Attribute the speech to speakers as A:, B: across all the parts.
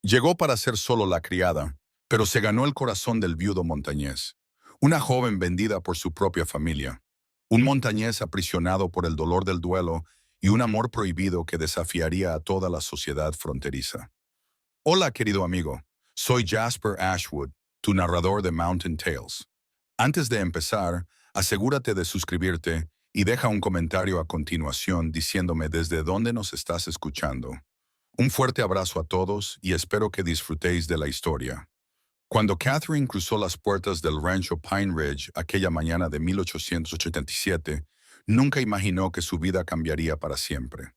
A: Llegó para ser solo la criada, pero se ganó el corazón del viudo montañés, una joven vendida por su propia familia, un montañés aprisionado por el dolor del duelo y un amor prohibido que desafiaría a toda la sociedad fronteriza. Hola, querido amigo. Soy Jasper Ashwood, tu narrador de Mountain Tales. Antes de empezar, asegúrate de suscribirte y deja un comentario a continuación diciéndome desde dónde nos estás escuchando. Un fuerte abrazo a todos y espero que disfrutéis de la historia. Cuando Catherine cruzó las puertas del rancho Pine Ridge aquella mañana de 1887, nunca imaginó que su vida cambiaría para siempre.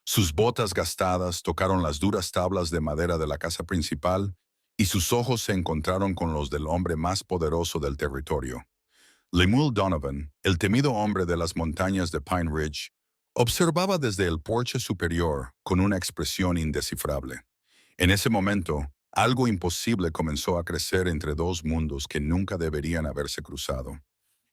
A: Sus botas gastadas tocaron las duras tablas de madera de la casa principal y sus ojos se encontraron con los del hombre más poderoso del territorio. Lemuel Donovan, el temido hombre de las montañas de Pine Ridge, observaba desde el porche superior con una expresión indescifrable. En ese momento, algo imposible comenzó a crecer entre dos mundos que nunca deberían haberse cruzado.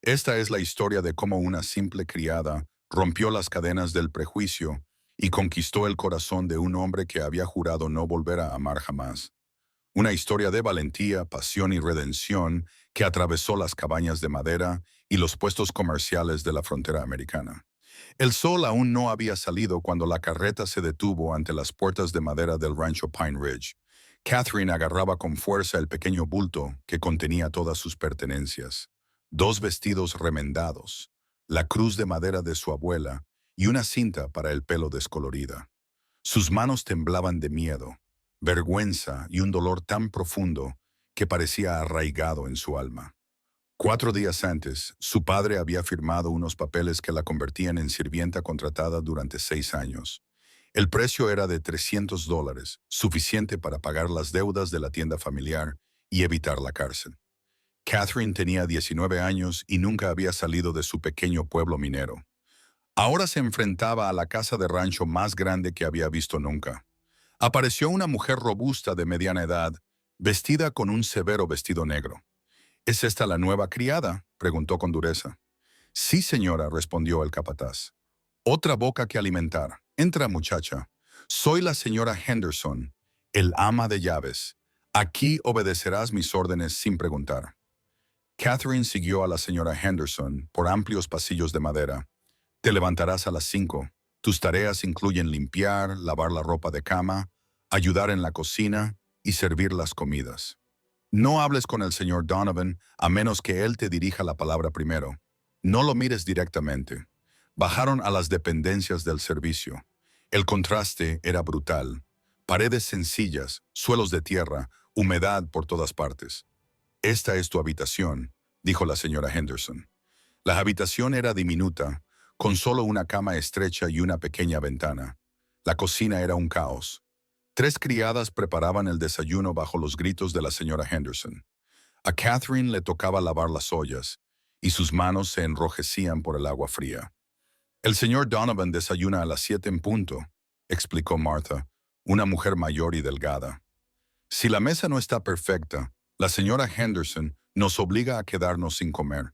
A: Esta es la historia de cómo una simple criada rompió las cadenas del prejuicio y conquistó el corazón de un hombre que había jurado no volver a amar jamás. Una historia de valentía, pasión y redención que atravesó las cabañas de madera y los puestos comerciales de la frontera americana. El sol aún no había salido cuando la carreta se detuvo ante las puertas de madera del rancho Pine Ridge. Catherine agarraba con fuerza el pequeño bulto que contenía todas sus pertenencias. Dos vestidos remendados, la cruz de madera de su abuela y una cinta para el pelo descolorida. Sus manos temblaban de miedo, vergüenza y un dolor tan profundo que parecía arraigado en su alma. 4 días antes, su padre había firmado unos papeles que la convertían en sirvienta contratada durante 6 años. El precio era de $300, suficiente para pagar las deudas de la tienda familiar y evitar la cárcel. Catherine tenía 19 años y nunca había salido de su pequeño pueblo minero. Ahora se enfrentaba a la casa de rancho más grande que había visto nunca. Apareció una mujer robusta de mediana edad, vestida con un severo vestido negro. ¿Es esta la nueva criada?, preguntó con dureza. Sí, señora, respondió el capataz. Otra boca que alimentar. Entra, muchacha. Soy la señora Henderson, el ama de llaves. Aquí obedecerás mis órdenes sin preguntar. Catherine siguió a la señora Henderson por amplios pasillos de madera. Te levantarás a las 5. Tus tareas incluyen limpiar, lavar la ropa de cama, ayudar en la cocina y servir las comidas. No hables con el señor Donovan a menos que él te dirija la palabra primero. No lo mires directamente. Bajaron a las dependencias del servicio. El contraste era brutal. Paredes sencillas, suelos de tierra, humedad por todas partes. Esta es tu habitación, dijo la señora Henderson. La habitación era diminuta, con solo una cama estrecha y una pequeña ventana. La cocina era un caos. 3 criadas preparaban el desayuno bajo los gritos de la señora Henderson. A Catherine le tocaba lavar las ollas, y sus manos se enrojecían por el agua fría. El señor Donovan desayuna a las 7 en punto, explicó Martha, una mujer mayor y delgada. Si la mesa no está perfecta, la señora Henderson nos obliga a quedarnos sin comer.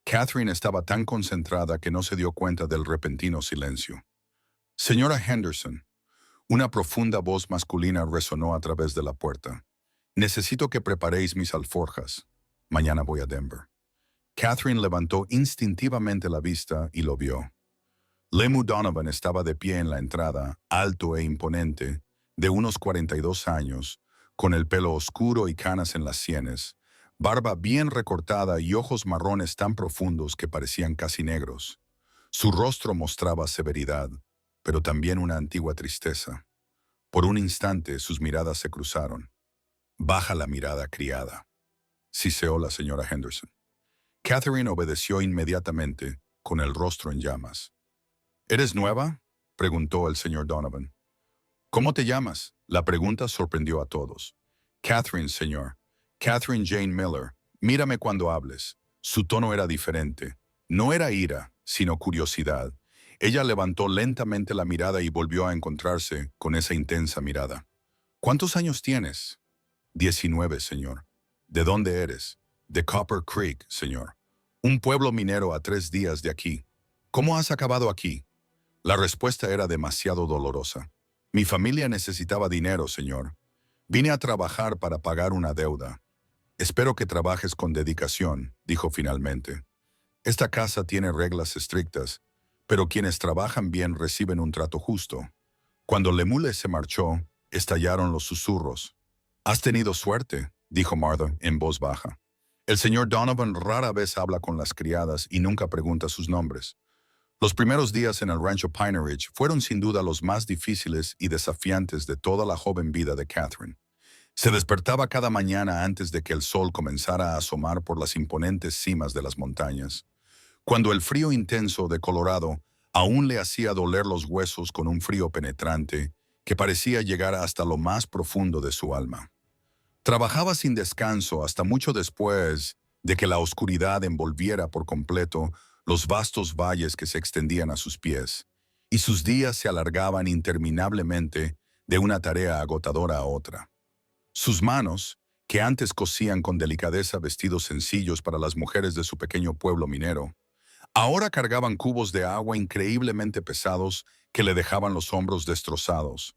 A: Catherine estaba tan concentrada que no se dio cuenta del repentino silencio. Señora Henderson, una profunda voz masculina resonó a través de la puerta. Necesito que preparéis mis alforjas. Mañana voy a Denver. Catherine levantó instintivamente la vista y lo vio. Lemuel Donovan estaba de pie en la entrada, alto e imponente, de unos 42 años, con el pelo oscuro y canas en las sienes, barba bien recortada y ojos marrones tan profundos que parecían casi negros. Su rostro mostraba severidad, pero también una antigua tristeza. Por un instante sus miradas se cruzaron. Baja la mirada, criada, siseó la señora Henderson. Catherine obedeció inmediatamente, con el rostro en llamas. ¿Eres nueva?, preguntó el señor Donovan. ¿Cómo te llamas? La pregunta sorprendió a todos. Catherine, señor. Catherine Jane Miller. Mírame cuando hables. Su tono era diferente. No era ira, sino curiosidad. Ella levantó lentamente la mirada y volvió a encontrarse con esa intensa mirada. ¿Cuántos años tienes? 19, señor. ¿De dónde eres? De Copper Creek, señor. Un pueblo minero a 3 días de aquí. ¿Cómo has acabado aquí? La respuesta era demasiado dolorosa. Mi familia necesitaba dinero, señor. Vine a trabajar para pagar una deuda. Espero que trabajes con dedicación, dijo finalmente. Esta casa tiene reglas estrictas, pero quienes trabajan bien reciben un trato justo. Cuando Lemule se marchó, estallaron los susurros. «Has tenido suerte», dijo Martha en voz baja. «El señor Donovan rara vez habla con las criadas y nunca pregunta sus nombres». Los primeros días en el rancho Pine Ridge fueron sin duda los más difíciles y desafiantes de toda la joven vida de Catherine. Se despertaba cada mañana antes de que el sol comenzara a asomar por las imponentes cimas de las montañas. Cuando el frío intenso de Colorado aún le hacía doler los huesos con un frío penetrante que parecía llegar hasta lo más profundo de su alma. Trabajaba sin descanso hasta mucho después de que la oscuridad envolviera por completo los vastos valles que se extendían a sus pies, y sus días se alargaban interminablemente de una tarea agotadora a otra. Sus manos, que antes cosían con delicadeza vestidos sencillos para las mujeres de su pequeño pueblo minero, ahora cargaban cubos de agua increíblemente pesados que le dejaban los hombros destrozados.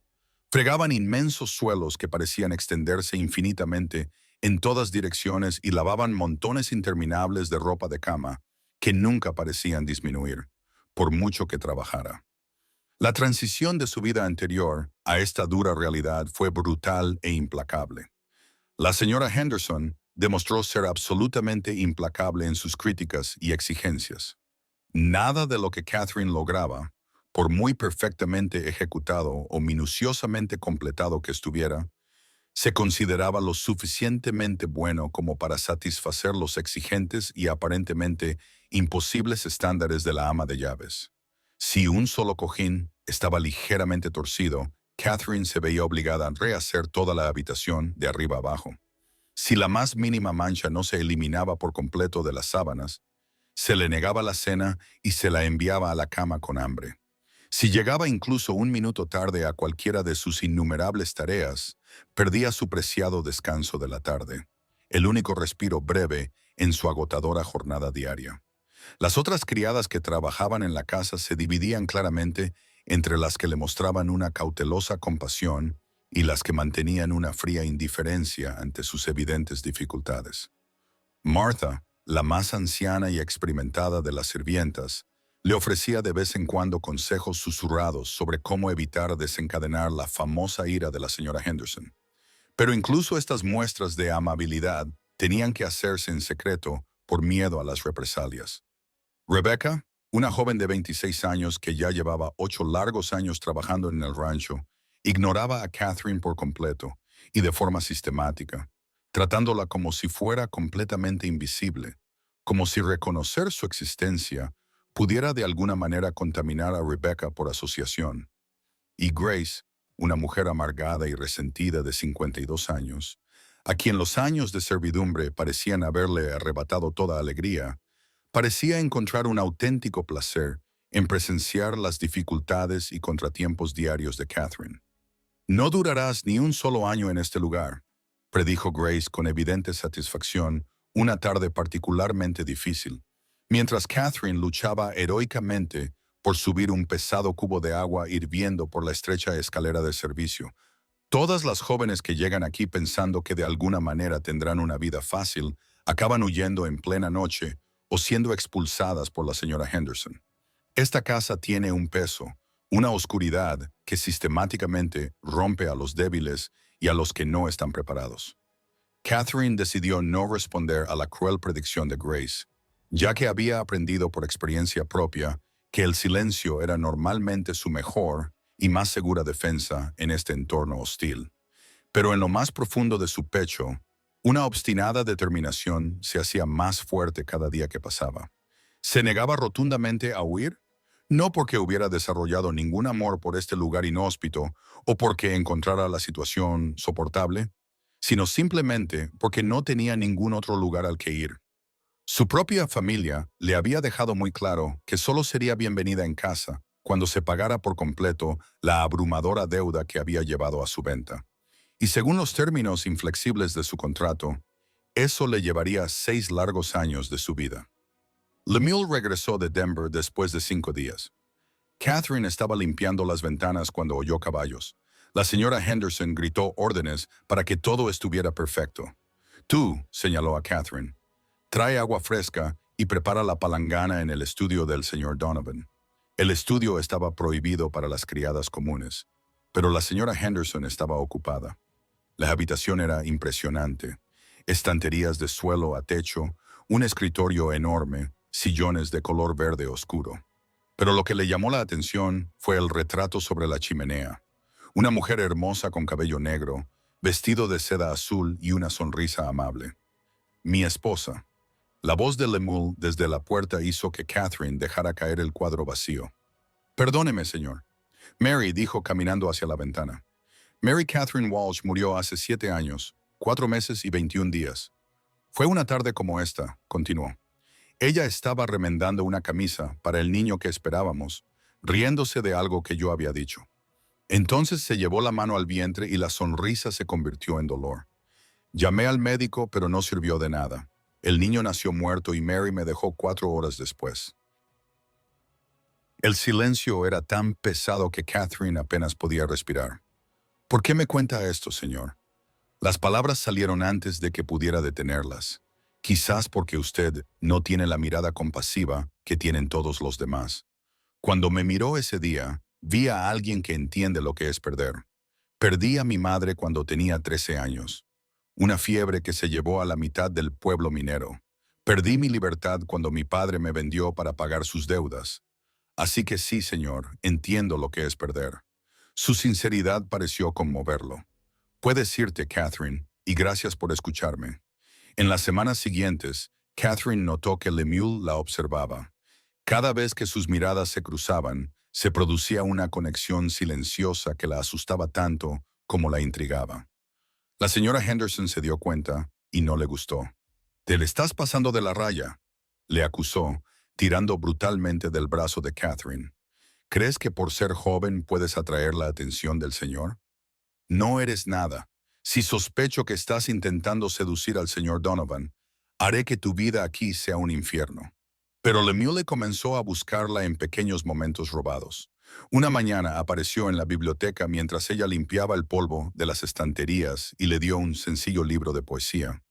A: Fregaban inmensos suelos que parecían extenderse infinitamente en todas direcciones y lavaban montones interminables de ropa de cama que nunca parecían disminuir, por mucho que trabajara. La transición de su vida anterior a esta dura realidad fue brutal e implacable. La señora Henderson demostró ser absolutamente implacable en sus críticas y exigencias. Nada de lo que Catherine lograba, por muy perfectamente ejecutado o minuciosamente completado que estuviera, se consideraba lo suficientemente bueno como para satisfacer los exigentes y aparentemente imposibles estándares de la ama de llaves. Si un solo cojín estaba ligeramente torcido, Catherine se veía obligada a rehacer toda la habitación de arriba abajo. Si la más mínima mancha no se eliminaba por completo de las sábanas, se le negaba la cena y se la enviaba a la cama con hambre. Si llegaba incluso un minuto tarde a cualquiera de sus innumerables tareas, perdía su preciado descanso de la tarde, el único respiro breve en su agotadora jornada diaria. Las otras criadas que trabajaban en la casa se dividían claramente entre las que le mostraban una cautelosa compasión y las que mantenían una fría indiferencia ante sus evidentes dificultades. Martha, la más anciana y experimentada de las sirvientas, le ofrecía de vez en cuando consejos susurrados sobre cómo evitar desencadenar la famosa ira de la señora Henderson. Pero incluso estas muestras de amabilidad tenían que hacerse en secreto por miedo a las represalias. Rebecca, una joven de 26 años que ya llevaba 8 largos años trabajando en el rancho, ignoraba a Catherine por completo y de forma sistemática, tratándola como si fuera completamente invisible, como si reconocer su existencia pudiera de alguna manera contaminar a Rebecca por asociación. Y Grace, una mujer amargada y resentida de 52 años, a quien los años de servidumbre parecían haberle arrebatado toda alegría, parecía encontrar un auténtico placer en presenciar las dificultades y contratiempos diarios de Catherine. «No durarás ni un solo año en este lugar», predijo Grace con evidente satisfacción una tarde particularmente difícil, mientras Catherine luchaba heroicamente por subir un pesado cubo de agua hirviendo por la estrecha escalera de servicio. Todas las jóvenes que llegan aquí pensando que de alguna manera tendrán una vida fácil, acaban huyendo en plena noche o siendo expulsadas por la señora Henderson. Esta casa tiene un peso, una oscuridad que sistemáticamente rompe a los débiles y a los que no están preparados. Catherine decidió no responder a la cruel predicción de Grace, ya que había aprendido por experiencia propia que el silencio era normalmente su mejor y más segura defensa en este entorno hostil. Pero en lo más profundo de su pecho, una obstinada determinación se hacía más fuerte cada día que pasaba. ¿Se negaba rotundamente a huir? No porque hubiera desarrollado ningún amor por este lugar inhóspito o porque encontrara la situación soportable, sino simplemente porque no tenía ningún otro lugar al que ir. Su propia familia le había dejado muy claro que solo sería bienvenida en casa cuando se pagara por completo la abrumadora deuda que había llevado a su venta. Y según los términos inflexibles de su contrato, eso le llevaría 6 largos años de su vida. Lemuel regresó de Denver después de 5 días. Catherine estaba limpiando las ventanas cuando oyó caballos. La señora Henderson gritó órdenes para que todo estuviera perfecto. Tú, señaló a Catherine, trae agua fresca y prepara la palangana en el estudio del señor Donovan. El estudio estaba prohibido para las criadas comunes, pero la señora Henderson estaba ocupada. La habitación era impresionante. Estanterías de suelo a techo, un escritorio enorme, sillones de color verde oscuro. Pero lo que le llamó la atención fue el retrato sobre la chimenea. Una mujer hermosa con cabello negro, vestido de seda azul y una sonrisa amable. Mi esposa. La voz de Lemuel desde la puerta hizo que Catherine dejara caer el cuadro vacío. Perdóneme, señor. Mary dijo caminando hacia la ventana. Mary Catherine Walsh murió hace 7 años, 4 meses y 21 días. Fue una tarde como esta, continuó. Ella estaba remendando una camisa para el niño que esperábamos, riéndose de algo que yo había dicho. Entonces se llevó la mano al vientre y la sonrisa se convirtió en dolor. Llamé al médico, pero no sirvió de nada. El niño nació muerto y Mary me dejó 4 horas después. El silencio era tan pesado que Catherine apenas podía respirar. ¿Por qué me cuenta esto, señor? Las palabras salieron antes de que pudiera detenerlas. Quizás porque usted no tiene la mirada compasiva que tienen todos los demás. Cuando me miró ese día, vi a alguien que entiende lo que es perder. Perdí a mi madre cuando tenía 13 años. Una fiebre que se llevó a la mitad del pueblo minero. Perdí mi libertad cuando mi padre me vendió para pagar sus deudas. Así que sí, señor, entiendo lo que es perder. Su sinceridad pareció conmoverlo. Puedes irte, Catherine, y gracias por escucharme. En las semanas siguientes, Catherine notó que Lemuel la observaba. Cada vez que sus miradas se cruzaban, se producía una conexión silenciosa que la asustaba tanto como la intrigaba. La señora Henderson se dio cuenta y no le gustó. «Te le estás pasando de la raya», le acusó, tirando brutalmente del brazo de Catherine. «¿Crees que por ser joven puedes atraer la atención del señor? No eres nada. Si sospecho que estás intentando seducir al señor Donovan, haré que tu vida aquí sea un infierno». Pero Lemuel comenzó a buscarla en pequeños momentos robados. Una mañana apareció en la biblioteca mientras ella limpiaba el polvo de las estanterías y le dio un sencillo libro de poesía.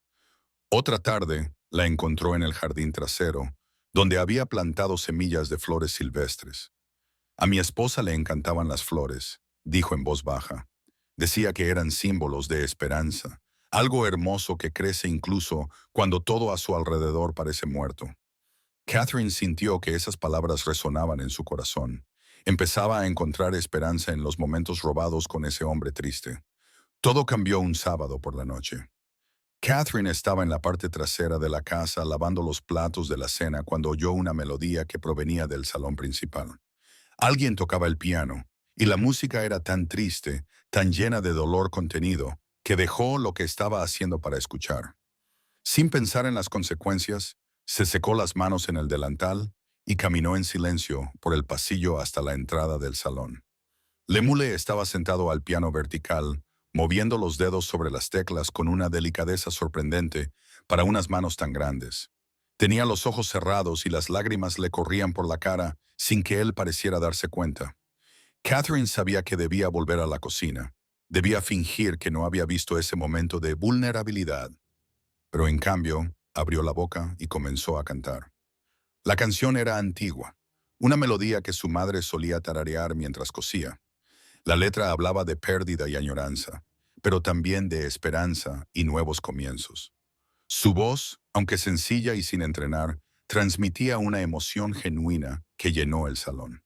A: Otra tarde, la encontró en el jardín trasero, donde había plantado semillas de flores silvestres. «A mi esposa le encantaban las flores», dijo en voz baja. Decía que eran símbolos de esperanza, algo hermoso que crece incluso cuando todo a su alrededor parece muerto. Catherine sintió que esas palabras resonaban en su corazón. Empezaba a encontrar esperanza en los momentos robados con ese hombre triste. Todo cambió un sábado por la noche. Catherine estaba en la parte trasera de la casa lavando los platos de la cena cuando oyó una melodía que provenía del salón principal. Alguien tocaba el piano, y la música era tan triste, tan llena de dolor contenido, que dejó lo que estaba haciendo para escuchar. Sin pensar en las consecuencias, se secó las manos en el delantal y caminó en silencio por el pasillo hasta la entrada del salón. Lemuel estaba sentado al piano vertical, moviendo los dedos sobre las teclas con una delicadeza sorprendente para unas manos tan grandes. Tenía los ojos cerrados y las lágrimas le corrían por la cara sin que él pareciera darse cuenta. Catherine sabía que debía volver a la cocina. Debía fingir que no había visto ese momento de vulnerabilidad. Pero en cambio, abrió la boca y comenzó a cantar. La canción era antigua, una melodía que su madre solía tararear mientras cosía. La letra hablaba de pérdida y añoranza, pero también de esperanza y nuevos comienzos. Su voz, aunque sencilla y sin entrenar, transmitía una emoción genuina que llenó el salón.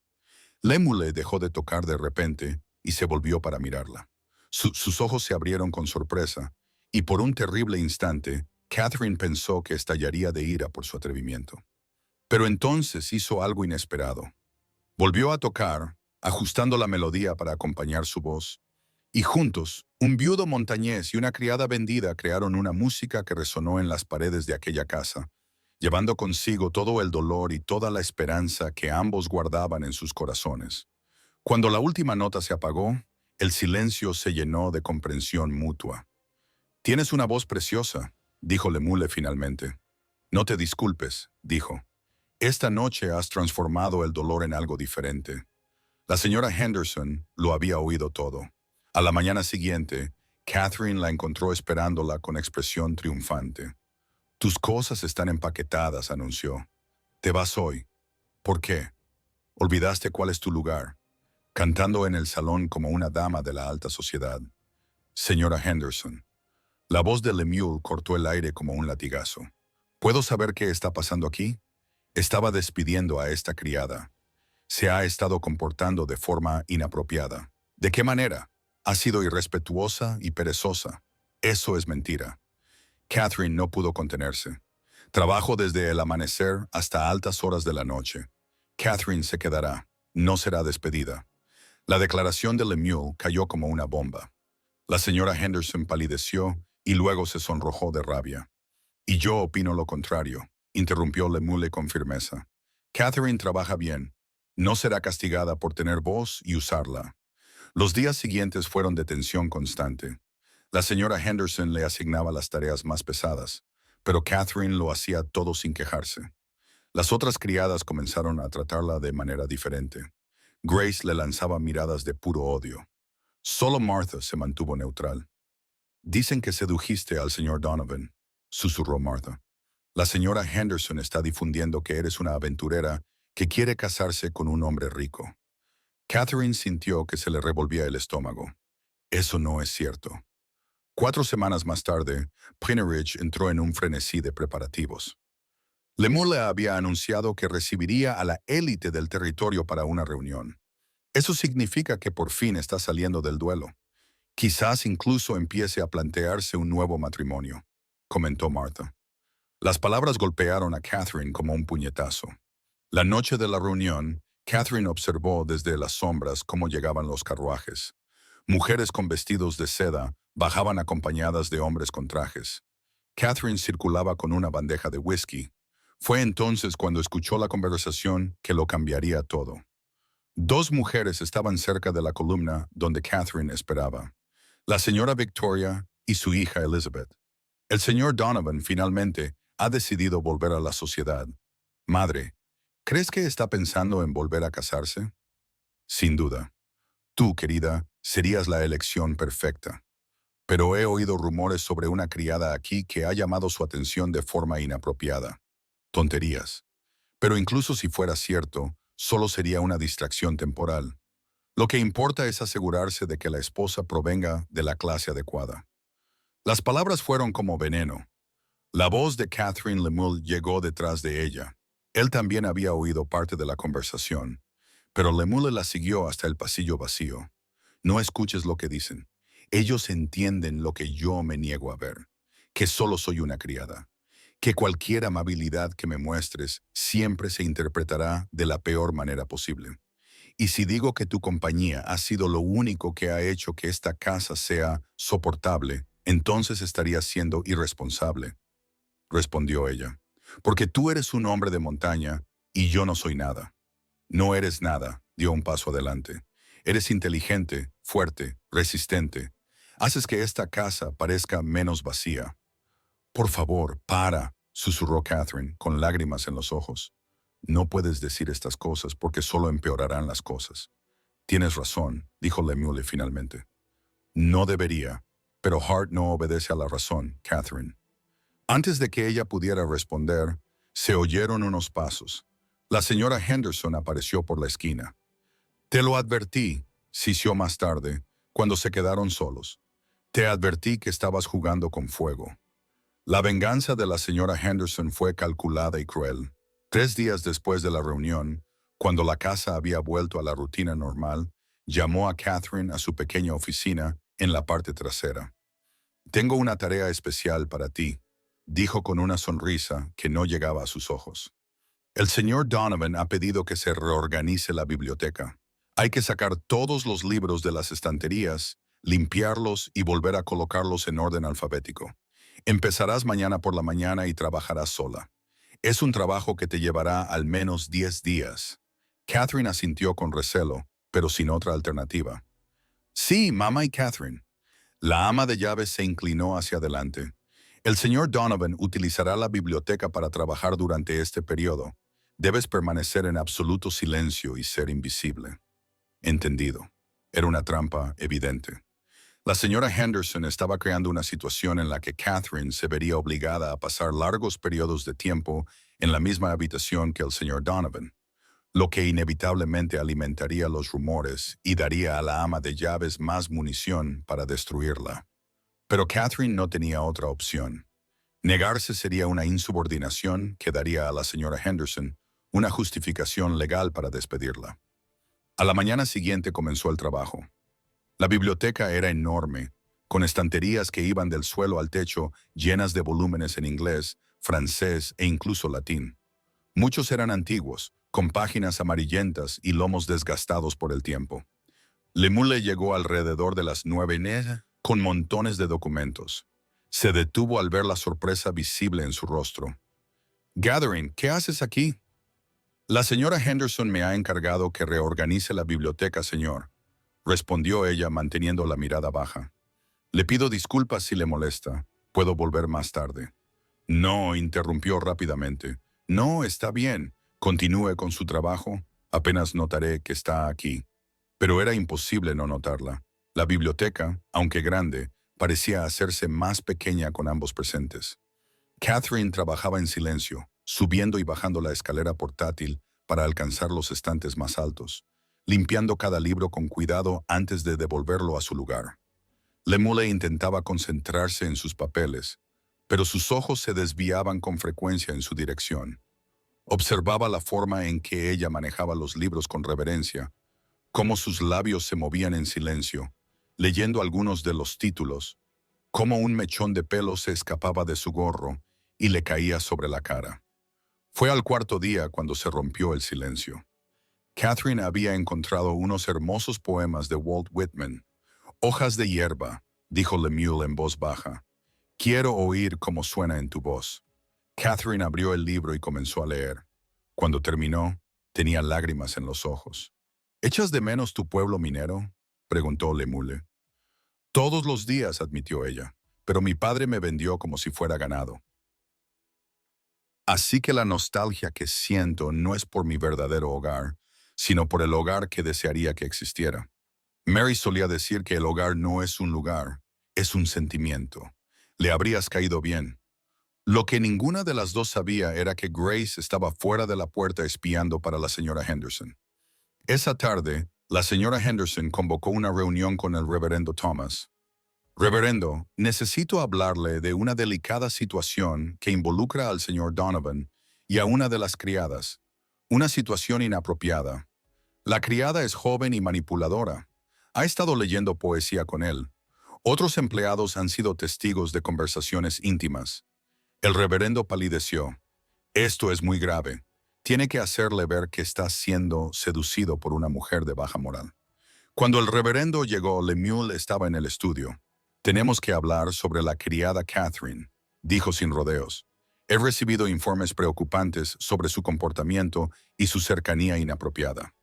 A: Lemuel dejó de tocar de repente y se volvió para mirarla. Sus ojos se abrieron con sorpresa, y por un terrible instante, Catherine pensó que estallaría de ira por su atrevimiento. Pero entonces hizo algo inesperado. Volvió a tocar, ajustando la melodía para acompañar su voz, y juntos, un viudo montañés y una criada vendida crearon una música que resonó en las paredes de aquella casa, llevando consigo todo el dolor y toda la esperanza que ambos guardaban en sus corazones. Cuando la última nota se apagó, el silencio se llenó de comprensión mutua. «Tienes una voz preciosa», dijo Lemuel finalmente. «No te disculpes», dijo. «Esta noche has transformado el dolor en algo diferente». La señora Henderson lo había oído todo. A la mañana siguiente, Catherine la encontró esperándola con expresión triunfante. «Tus cosas están empaquetadas», anunció. «Te vas hoy». «¿Por qué? Olvidaste cuál es tu lugar», cantando en el salón como una dama de la alta sociedad. «Señora Henderson». La voz de Lemuel cortó el aire como un latigazo. «¿Puedo saber qué está pasando aquí?» Estaba despidiendo a esta criada. Se ha estado comportando de forma inapropiada. ¿De qué manera? Ha sido irrespetuosa y perezosa. Eso es mentira. Catherine no pudo contenerse. Trabajo desde el amanecer hasta altas horas de la noche. Catherine se quedará. No será despedida. La declaración de Lemuel cayó como una bomba. La señora Henderson palideció y luego se sonrojó de rabia. «Y yo opino lo contrario», interrumpió Lemuel con firmeza. «Catherine trabaja bien. No será castigada por tener voz y usarla». Los días siguientes fueron de tensión constante. La señora Henderson le asignaba las tareas más pesadas, pero Catherine lo hacía todo sin quejarse. Las otras criadas comenzaron a tratarla de manera diferente. Grace le lanzaba miradas de puro odio. Solo Martha se mantuvo neutral. «Dicen que sedujiste al señor Donovan», susurró Martha. «La señora Henderson está difundiendo que eres una aventurera que quiere casarse con un hombre rico». Catherine sintió que se le revolvía el estómago. «Eso no es cierto». 4 semanas más tarde, Pritchard entró en un frenesí de preparativos. Lemuel le había anunciado que recibiría a la élite del territorio para una reunión. «Eso significa que por fin está saliendo del duelo. Quizás incluso empiece a plantearse un nuevo matrimonio», comentó Martha. Las palabras golpearon a Catherine como un puñetazo. La noche de la reunión, Catherine observó desde las sombras cómo llegaban los carruajes. Mujeres con vestidos de seda bajaban acompañadas de hombres con trajes. Catherine circulaba con una bandeja de whisky. Fue entonces cuando escuchó la conversación que lo cambiaría todo. 2 mujeres estaban cerca de la columna donde Catherine esperaba. La señora Victoria y su hija Elizabeth. «El señor Donovan finalmente ha decidido volver a la sociedad. Madre, ¿crees que está pensando en volver a casarse?» «Sin duda. Tú, querida, serías la elección perfecta. Pero he oído rumores sobre una criada aquí que ha llamado su atención de forma inapropiada. Tonterías. Pero incluso si fuera cierto, solo sería una distracción temporal. Lo que importa es asegurarse de que la esposa provenga de la clase adecuada». Las palabras fueron como veneno. La voz de Catherine Lemuel llegó detrás de ella. Él también había oído parte de la conversación, pero Lemuel la siguió hasta el pasillo vacío. «No escuches lo que dicen. Ellos entienden lo que yo me niego a ver, que solo soy una criada, que cualquier amabilidad que me muestres siempre se interpretará de la peor manera posible. Y si digo que tu compañía ha sido lo único que ha hecho que esta casa sea soportable, entonces estarías siendo irresponsable», respondió ella. «Porque tú eres un hombre de montaña y yo no soy nada». «No eres nada», dio un paso adelante. «Eres inteligente, fuerte, resistente. Haces que esta casa parezca menos vacía». «Por favor, para», susurró Catherine, con lágrimas en los ojos. «No puedes decir estas cosas porque solo empeorarán las cosas». «Tienes razón», dijo Lemuel finalmente. «No debería, pero Hart no obedece a la razón, Catherine». Antes de que ella pudiera responder, se oyeron unos pasos. La señora Henderson apareció por la esquina. «Te lo advertí», sisió más tarde, cuando se quedaron solos. «Te advertí que estabas jugando con fuego». La venganza de la señora Henderson fue calculada y cruel. 3 días después de la reunión, cuando la casa había vuelto a la rutina normal, llamó a Catherine a su pequeña oficina en la parte trasera. «Tengo una tarea especial para ti», dijo con una sonrisa que no llegaba a sus ojos. «El señor Donovan ha pedido que se reorganice la biblioteca. Hay que sacar todos los libros de las estanterías, limpiarlos y volver a colocarlos en orden alfabético. Empezarás mañana por la mañana y trabajarás sola. Es un trabajo que te llevará al menos 10 días». Catherine asintió con recelo, pero sin otra alternativa. «Sí, mamá y Catherine». La ama de llaves se inclinó hacia adelante. «El señor Donovan utilizará la biblioteca para trabajar durante este periodo. Debes permanecer en absoluto silencio y ser invisible». «Entendido». Era una trampa evidente. La señora Henderson estaba creando una situación en la que Catherine se vería obligada a pasar largos periodos de tiempo en la misma habitación que el señor Donovan, lo que inevitablemente alimentaría los rumores y daría a la ama de llaves más munición para destruirla. Pero Catherine no tenía otra opción. Negarse sería una insubordinación que daría a la señora Henderson una justificación legal para despedirla. A la mañana siguiente comenzó el trabajo. La biblioteca era enorme, con estanterías que iban del suelo al techo llenas de volúmenes en inglés, francés e incluso latín. Muchos eran antiguos, con páginas amarillentas y lomos desgastados por el tiempo. Lemule llegó alrededor de las 9:30 con montones de documentos. Se detuvo al ver la sorpresa visible en su rostro. «Gathering, ¿qué haces aquí?» «La señora Henderson me ha encargado que reorganice la biblioteca, señor», respondió ella manteniendo la mirada baja. «Le pido disculpas si le molesta. Puedo volver más tarde». «No», interrumpió rápidamente. «No, está bien. Continúe con su trabajo. Apenas notaré que está aquí». Pero era imposible no notarla. La biblioteca, aunque grande, parecía hacerse más pequeña con ambos presentes. Catherine trabajaba en silencio, subiendo y bajando la escalera portátil para alcanzar los estantes más altos, limpiando cada libro con cuidado antes de devolverlo a su lugar. Lemule intentaba concentrarse en sus papeles, pero sus ojos se desviaban con frecuencia en su dirección. Observaba la forma en que ella manejaba los libros con reverencia, cómo sus labios se movían en silencio, leyendo algunos de los títulos, cómo un mechón de pelo se escapaba de su gorro y le caía sobre la cara. Fue al cuarto día cuando se rompió el silencio. Catherine había encontrado unos hermosos poemas de Walt Whitman. «Hojas de hierba», dijo Lemuel en voz baja. «Quiero oír cómo suena en tu voz». Catherine abrió el libro y comenzó a leer. Cuando terminó, tenía lágrimas en los ojos. «¿Echas de menos tu pueblo minero?», preguntó Lemule. «Todos los días», admitió ella, «pero mi padre me vendió como si fuera ganado. Así que la nostalgia que siento no es por mi verdadero hogar, sino por el hogar que desearía que existiera». Mary solía decir que el hogar no es un lugar, es un sentimiento. Le habrías caído bien. Lo que ninguna de las dos sabía era que Grace estaba fuera de la puerta espiando para la señora Henderson. Esa tarde, la señora Henderson convocó una reunión con el reverendo Thomas. «Reverendo, necesito hablarle de una delicada situación que involucra al señor Donovan y a una de las criadas. Una situación inapropiada. La criada es joven y manipuladora. Ha estado leyendo poesía con él. Otros empleados han sido testigos de conversaciones íntimas». El reverendo palideció. «Esto es muy grave. Tiene que hacerle ver que está siendo seducido por una mujer de baja moral». Cuando el reverendo llegó, Lemuel estaba en el estudio. «Tenemos que hablar sobre la criada Catherine», dijo sin rodeos. «He recibido informes preocupantes sobre su comportamiento y su cercanía inapropiada.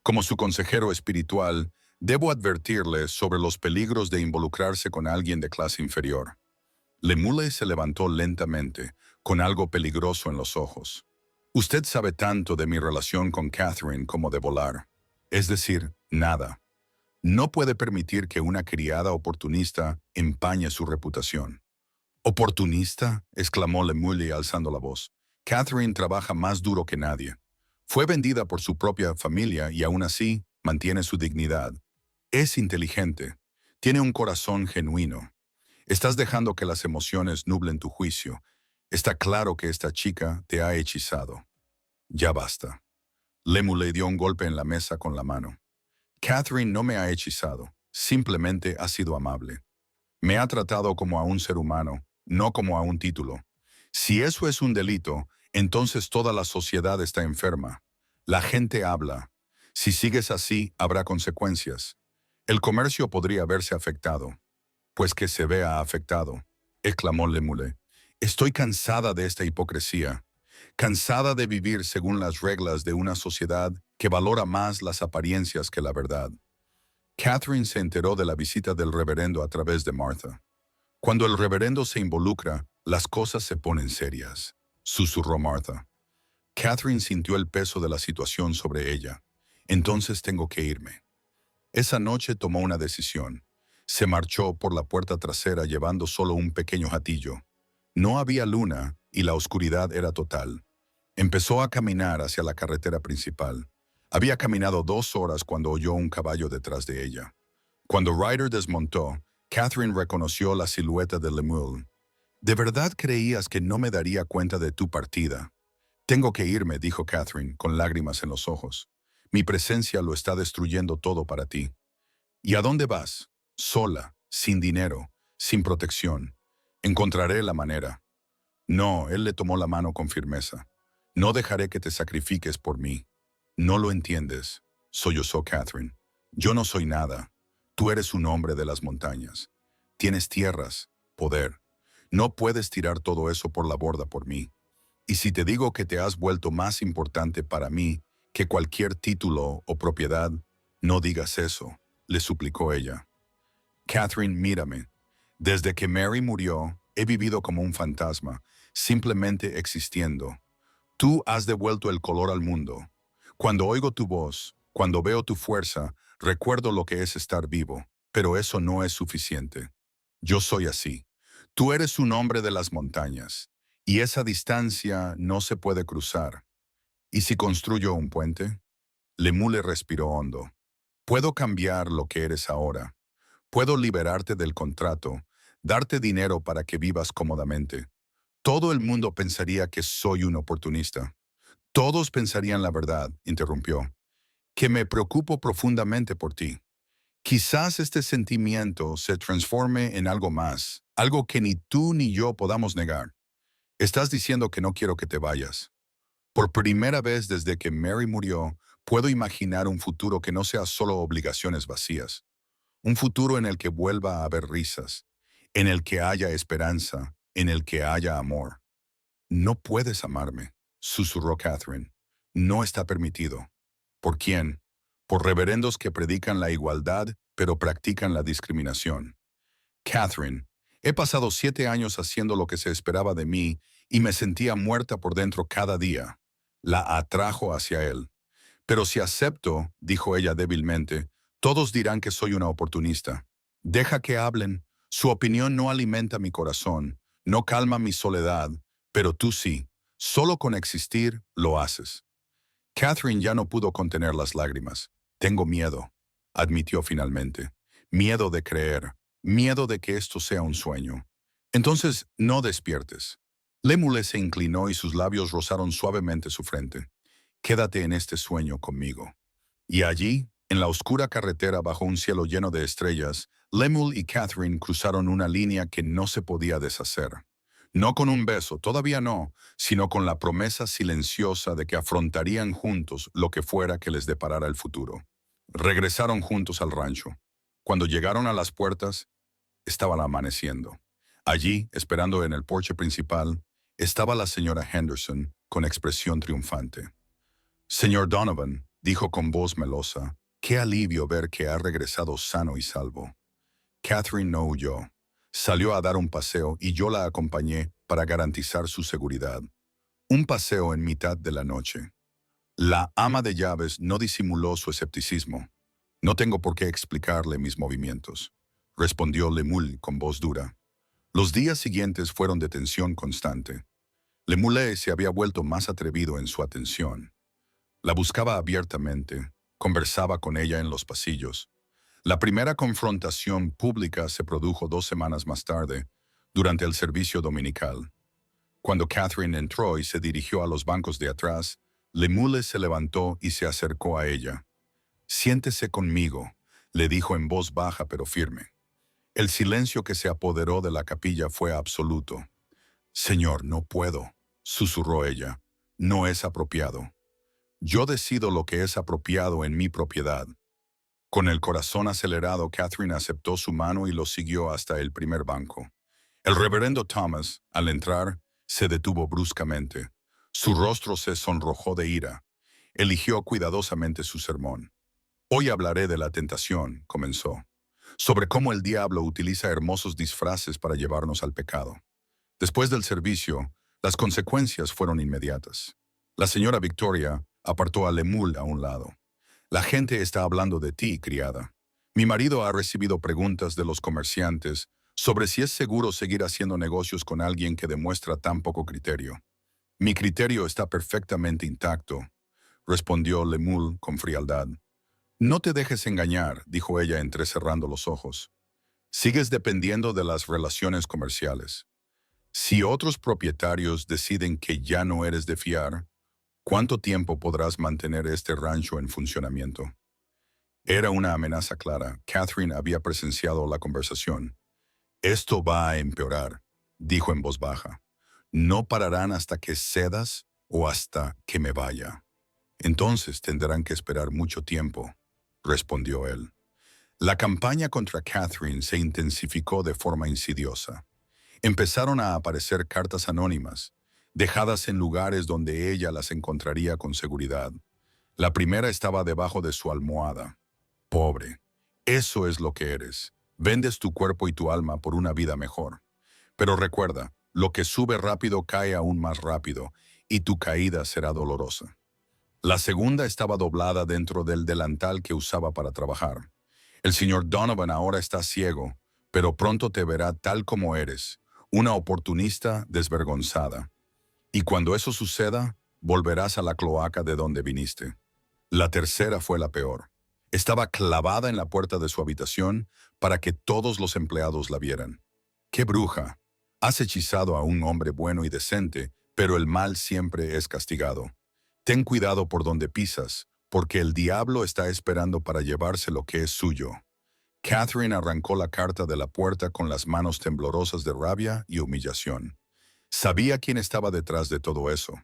A: Como su consejero espiritual, debo advertirle sobre los peligros de involucrarse con alguien de clase inferior». Lemule se levantó lentamente, con algo peligroso en los ojos. «Usted sabe tanto de mi relación con Catherine como de volar. Es decir, nada. No puede permitir que una criada oportunista empañe su reputación». «¿Oportunista?», exclamó Lemule alzando la voz. «Catherine trabaja más duro que nadie. Fue vendida por su propia familia y aún así mantiene su dignidad. Es inteligente. Tiene un corazón genuino. Estás dejando que las emociones nublen tu juicio. Está claro que esta chica te ha hechizado. Ya basta». Lemule dio un golpe en la mesa con la mano. «Catherine no me ha hechizado. Simplemente ha sido amable. Me ha tratado como a un ser humano, no como a un título. Si eso es un delito, entonces toda la sociedad está enferma. La gente habla. Si sigues así, habrá consecuencias. El comercio podría verse afectado». «Pues que se vea afectado», exclamó Lemule. «Estoy cansada de esta hipocresía. Cansada de vivir según las reglas de una sociedad que valora más las apariencias que la verdad». Catherine se enteró de la visita del reverendo a través de Martha. «Cuando el reverendo se involucra, las cosas se ponen serias», susurró Martha. Catherine sintió el peso de la situación sobre ella. «Entonces tengo que irme». Esa noche tomó una decisión. Se marchó por la puerta trasera llevando solo un pequeño jatillo. No había luna y la oscuridad era total. Empezó a caminar hacia la carretera principal. Había caminado 2 horas cuando oyó un caballo detrás de ella. Cuando Ryder desmontó, Catherine reconoció la silueta de Lemuel. «¿De verdad creías que no me daría cuenta de tu partida?» «Tengo que irme», dijo Catherine, con lágrimas en los ojos. «Mi presencia lo está destruyendo todo para ti». «¿Y a dónde vas?» «Sola, sin dinero, sin protección. Encontraré la manera». «No», él le tomó la mano con firmeza. «No dejaré que te sacrifiques por mí». «No lo entiendes», sollozó Catherine. «Yo no soy nada. Tú eres un hombre de las montañas. Tienes tierras, poder. No puedes tirar todo eso por la borda por mí. Y si te digo que te has vuelto más importante para mí que cualquier título o propiedad, no digas eso», le suplicó ella. «Catherine, mírame. Desde que Mary murió, he vivido como un fantasma, simplemente existiendo. Tú has devuelto el color al mundo. Cuando oigo tu voz, cuando veo tu fuerza, recuerdo lo que es estar vivo, pero eso no es suficiente. Yo soy así. Tú eres un hombre de las montañas, y esa distancia no se puede cruzar. ¿Y si construyo un puente?» Lemuel respiró hondo. «Puedo cambiar lo que eres ahora. Puedo liberarte del contrato, darte dinero para que vivas cómodamente. Todo el mundo pensaría que soy un oportunista». «Todos pensarían la verdad», interrumpió, «que me preocupo profundamente por ti. Quizás este sentimiento se transforme en algo más, algo que ni tú ni yo podamos negar. Estás diciendo que no quiero que te vayas. Por primera vez desde que Mary murió, puedo imaginar un futuro que no sea solo obligaciones vacías. Un futuro en el que vuelva a haber risas, en el que haya esperanza, en el que haya amor». «No puedes amarme», susurró Catherine. «No está permitido». «¿Por quién?» «Por reverendos que predican la igualdad, pero practican la discriminación». «Catherine, he pasado 7 años haciendo lo que se esperaba de mí y me sentía muerta por dentro cada día». La atrajo hacia él. «Pero si acepto», dijo ella débilmente, «todos dirán que soy una oportunista. Deja que hablen. Su opinión no alimenta mi corazón, no calma mi soledad, pero tú sí. Solo con existir lo haces». Catherine ya no pudo contener las lágrimas. «Tengo miedo», admitió finalmente. «Miedo de creer, miedo de que esto sea un sueño». «Entonces, no despiertes». Lemuel se inclinó y sus labios rozaron suavemente su frente. «Quédate en este sueño conmigo». Y allí, en la oscura carretera bajo un cielo lleno de estrellas, Lemuel y Catherine cruzaron una línea que no se podía deshacer. No con un beso, todavía no, sino con la promesa silenciosa de que afrontarían juntos lo que fuera que les deparara el futuro. Regresaron juntos al rancho. Cuando llegaron a las puertas, estaba amaneciendo. Allí, esperando en el porche principal, estaba la señora Henderson con expresión triunfante. «Señor Donovan», dijo con voz melosa, «qué alivio ver que ha regresado sano y salvo». Catherine no huyó. Salió a dar un paseo y yo la acompañé para garantizar su seguridad. Un paseo en mitad de la noche. La ama de llaves no disimuló su escepticismo. «No tengo por qué explicarle mis movimientos», respondió Lemuel con voz dura. Los días siguientes fueron de tensión constante. Lemuel se había vuelto más atrevido en su atención. La buscaba abiertamente, conversaba con ella en los pasillos. La primera confrontación pública se produjo 2 semanas más tarde, durante el servicio dominical. Cuando Catherine entró y se dirigió a los bancos de atrás, Lemuel se levantó y se acercó a ella. «Siéntese conmigo», le dijo en voz baja pero firme. El silencio que se apoderó de la capilla fue absoluto. «Señor, no puedo», susurró ella. «No es apropiado. Yo decido lo que es apropiado en mi propiedad». Con el corazón acelerado, Catherine aceptó su mano y lo siguió hasta el primer banco. El reverendo Thomas, al entrar, se detuvo bruscamente. Su rostro se sonrojó de ira. Eligió cuidadosamente su sermón. «Hoy hablaré de la tentación», comenzó, «sobre cómo el diablo utiliza hermosos disfraces para llevarnos al pecado». Después del servicio, las consecuencias fueron inmediatas. La señora Victoria apartó a Lemuel a un lado. «La gente está hablando de ti, criada. Mi marido ha recibido preguntas de los comerciantes sobre si es seguro seguir haciendo negocios con alguien que demuestra tan poco criterio. Mi criterio está perfectamente intacto, respondió Lemuel con frialdad. No te dejes engañar, dijo ella entrecerrando los ojos. Sigues dependiendo de las relaciones comerciales. Si otros propietarios deciden que ya no eres de fiar, ¿cuánto tiempo podrás mantener este rancho en funcionamiento? Era una amenaza clara. Catherine había presenciado la conversación. Esto va a empeorar, dijo en voz baja. No pararán hasta que cedas o hasta que me vaya. Entonces tendrán que esperar mucho tiempo, respondió él. La campaña contra Catherine se intensificó de forma insidiosa. Empezaron a aparecer cartas anónimas, dejadas en lugares donde ella las encontraría con seguridad. La primera estaba debajo de su almohada. Pobre, eso es lo que eres. Vendes tu cuerpo y tu alma por una vida mejor. Pero recuerda, lo que sube rápido cae aún más rápido, y tu caída será dolorosa. La segunda estaba doblada dentro del delantal que usaba para trabajar. El señor Donovan ahora está ciego, pero pronto te verá tal como eres, una oportunista desvergonzada. Y cuando eso suceda, volverás a la cloaca de donde viniste. La tercera fue la peor. Estaba clavada en la puerta de su habitación para que todos los empleados la vieran. ¡Qué bruja! Has hechizado a un hombre bueno y decente, pero el mal siempre es castigado. Ten cuidado por donde pisas, porque el diablo está esperando para llevarse lo que es suyo. Catherine arrancó la carta de la puerta con las manos temblorosas de rabia y humillación. Sabía quién estaba detrás de todo eso.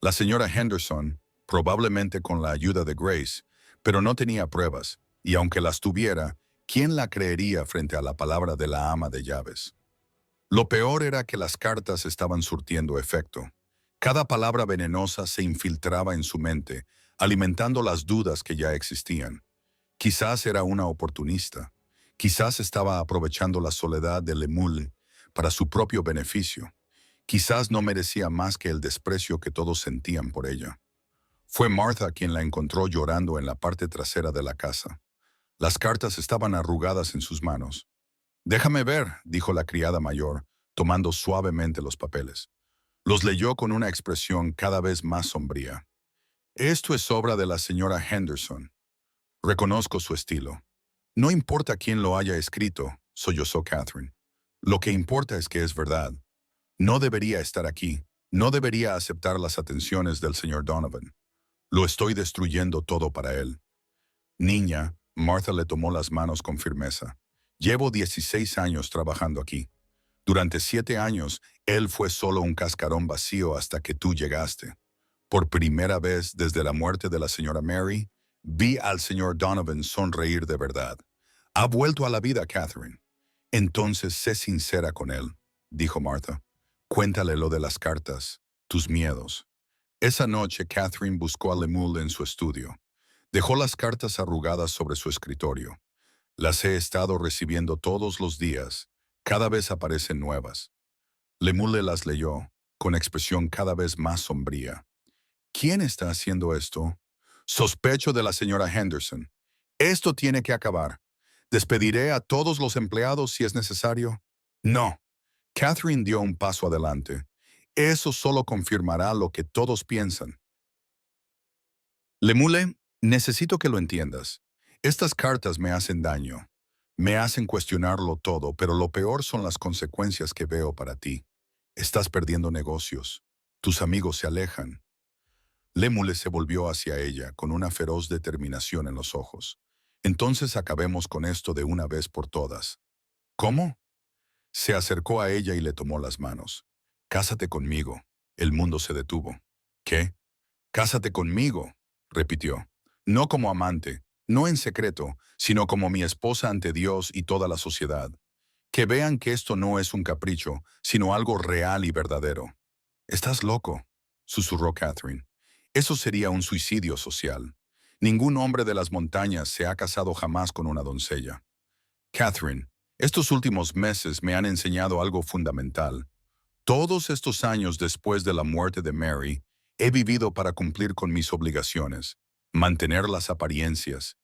A: La señora Henderson, probablemente con la ayuda de Grace, pero no tenía pruebas, y aunque las tuviera, ¿quién la creería frente a la palabra de la ama de llaves? Lo peor era que las cartas estaban surtiendo efecto. Cada palabra venenosa se infiltraba en su mente, alimentando las dudas que ya existían. Quizás era una oportunista. Quizás estaba aprovechando la soledad de Lemuel para su propio beneficio. Quizás no merecía más que el desprecio que todos sentían por ella. Fue Martha quien la encontró llorando en la parte trasera de la casa. Las cartas estaban arrugadas en sus manos. «Déjame ver», dijo la criada mayor, tomando suavemente los papeles. Los leyó con una expresión cada vez más sombría. «Esto es obra de la señora Henderson. Reconozco su estilo. No importa quién lo haya escrito», sollozó Catherine. «Lo que importa es que es verdad. No debería estar aquí. No debería aceptar las atenciones del señor Donovan. Lo estoy destruyendo todo para él». «Niña», Martha le tomó las manos con firmeza. «Llevo 16 años trabajando aquí. Durante 7 años, él fue solo un cascarón vacío hasta que tú llegaste. Por primera vez desde la muerte de la señora Mary, vi al señor Donovan sonreír de verdad. Ha vuelto a la vida, Catherine. Entonces sé sincera con él», dijo Martha. «Cuéntale lo de las cartas, tus miedos». Esa noche, Catherine buscó a Lemuel en su estudio. Dejó las cartas arrugadas sobre su escritorio. «Las he estado recibiendo todos los días. Cada vez aparecen nuevas». Lemuel las leyó, con expresión cada vez más sombría. «¿Quién está haciendo esto?» «Sospecho de la señora Henderson. Esto tiene que acabar. ¿Despediré a todos los empleados si es necesario?» «No». Catherine dio un paso adelante. «Eso solo confirmará lo que todos piensan». «Lemuel, necesito que lo entiendas. Estas cartas me hacen daño. Me hacen cuestionarlo todo, pero lo peor son las consecuencias que veo para ti. Estás perdiendo negocios. Tus amigos se alejan». Lemuel se volvió hacia ella con una feroz determinación en los ojos. «Entonces acabemos con esto de una vez por todas». «¿Cómo?». Se acercó a ella y le tomó las manos. «Cásate conmigo». El mundo se detuvo. «¿Qué?». «Cásate conmigo», repitió. «No como amante, no en secreto, sino como mi esposa ante Dios y toda la sociedad. Que vean que esto no es un capricho, sino algo real y verdadero». «Estás loco», susurró Catherine. «Eso sería un suicidio social. Ningún hombre de las montañas se ha casado jamás con una doncella». «Catherine, estos últimos meses me han enseñado algo fundamental. Todos estos años después de la muerte de Mary, he vivido para cumplir con mis obligaciones, mantener las apariencias.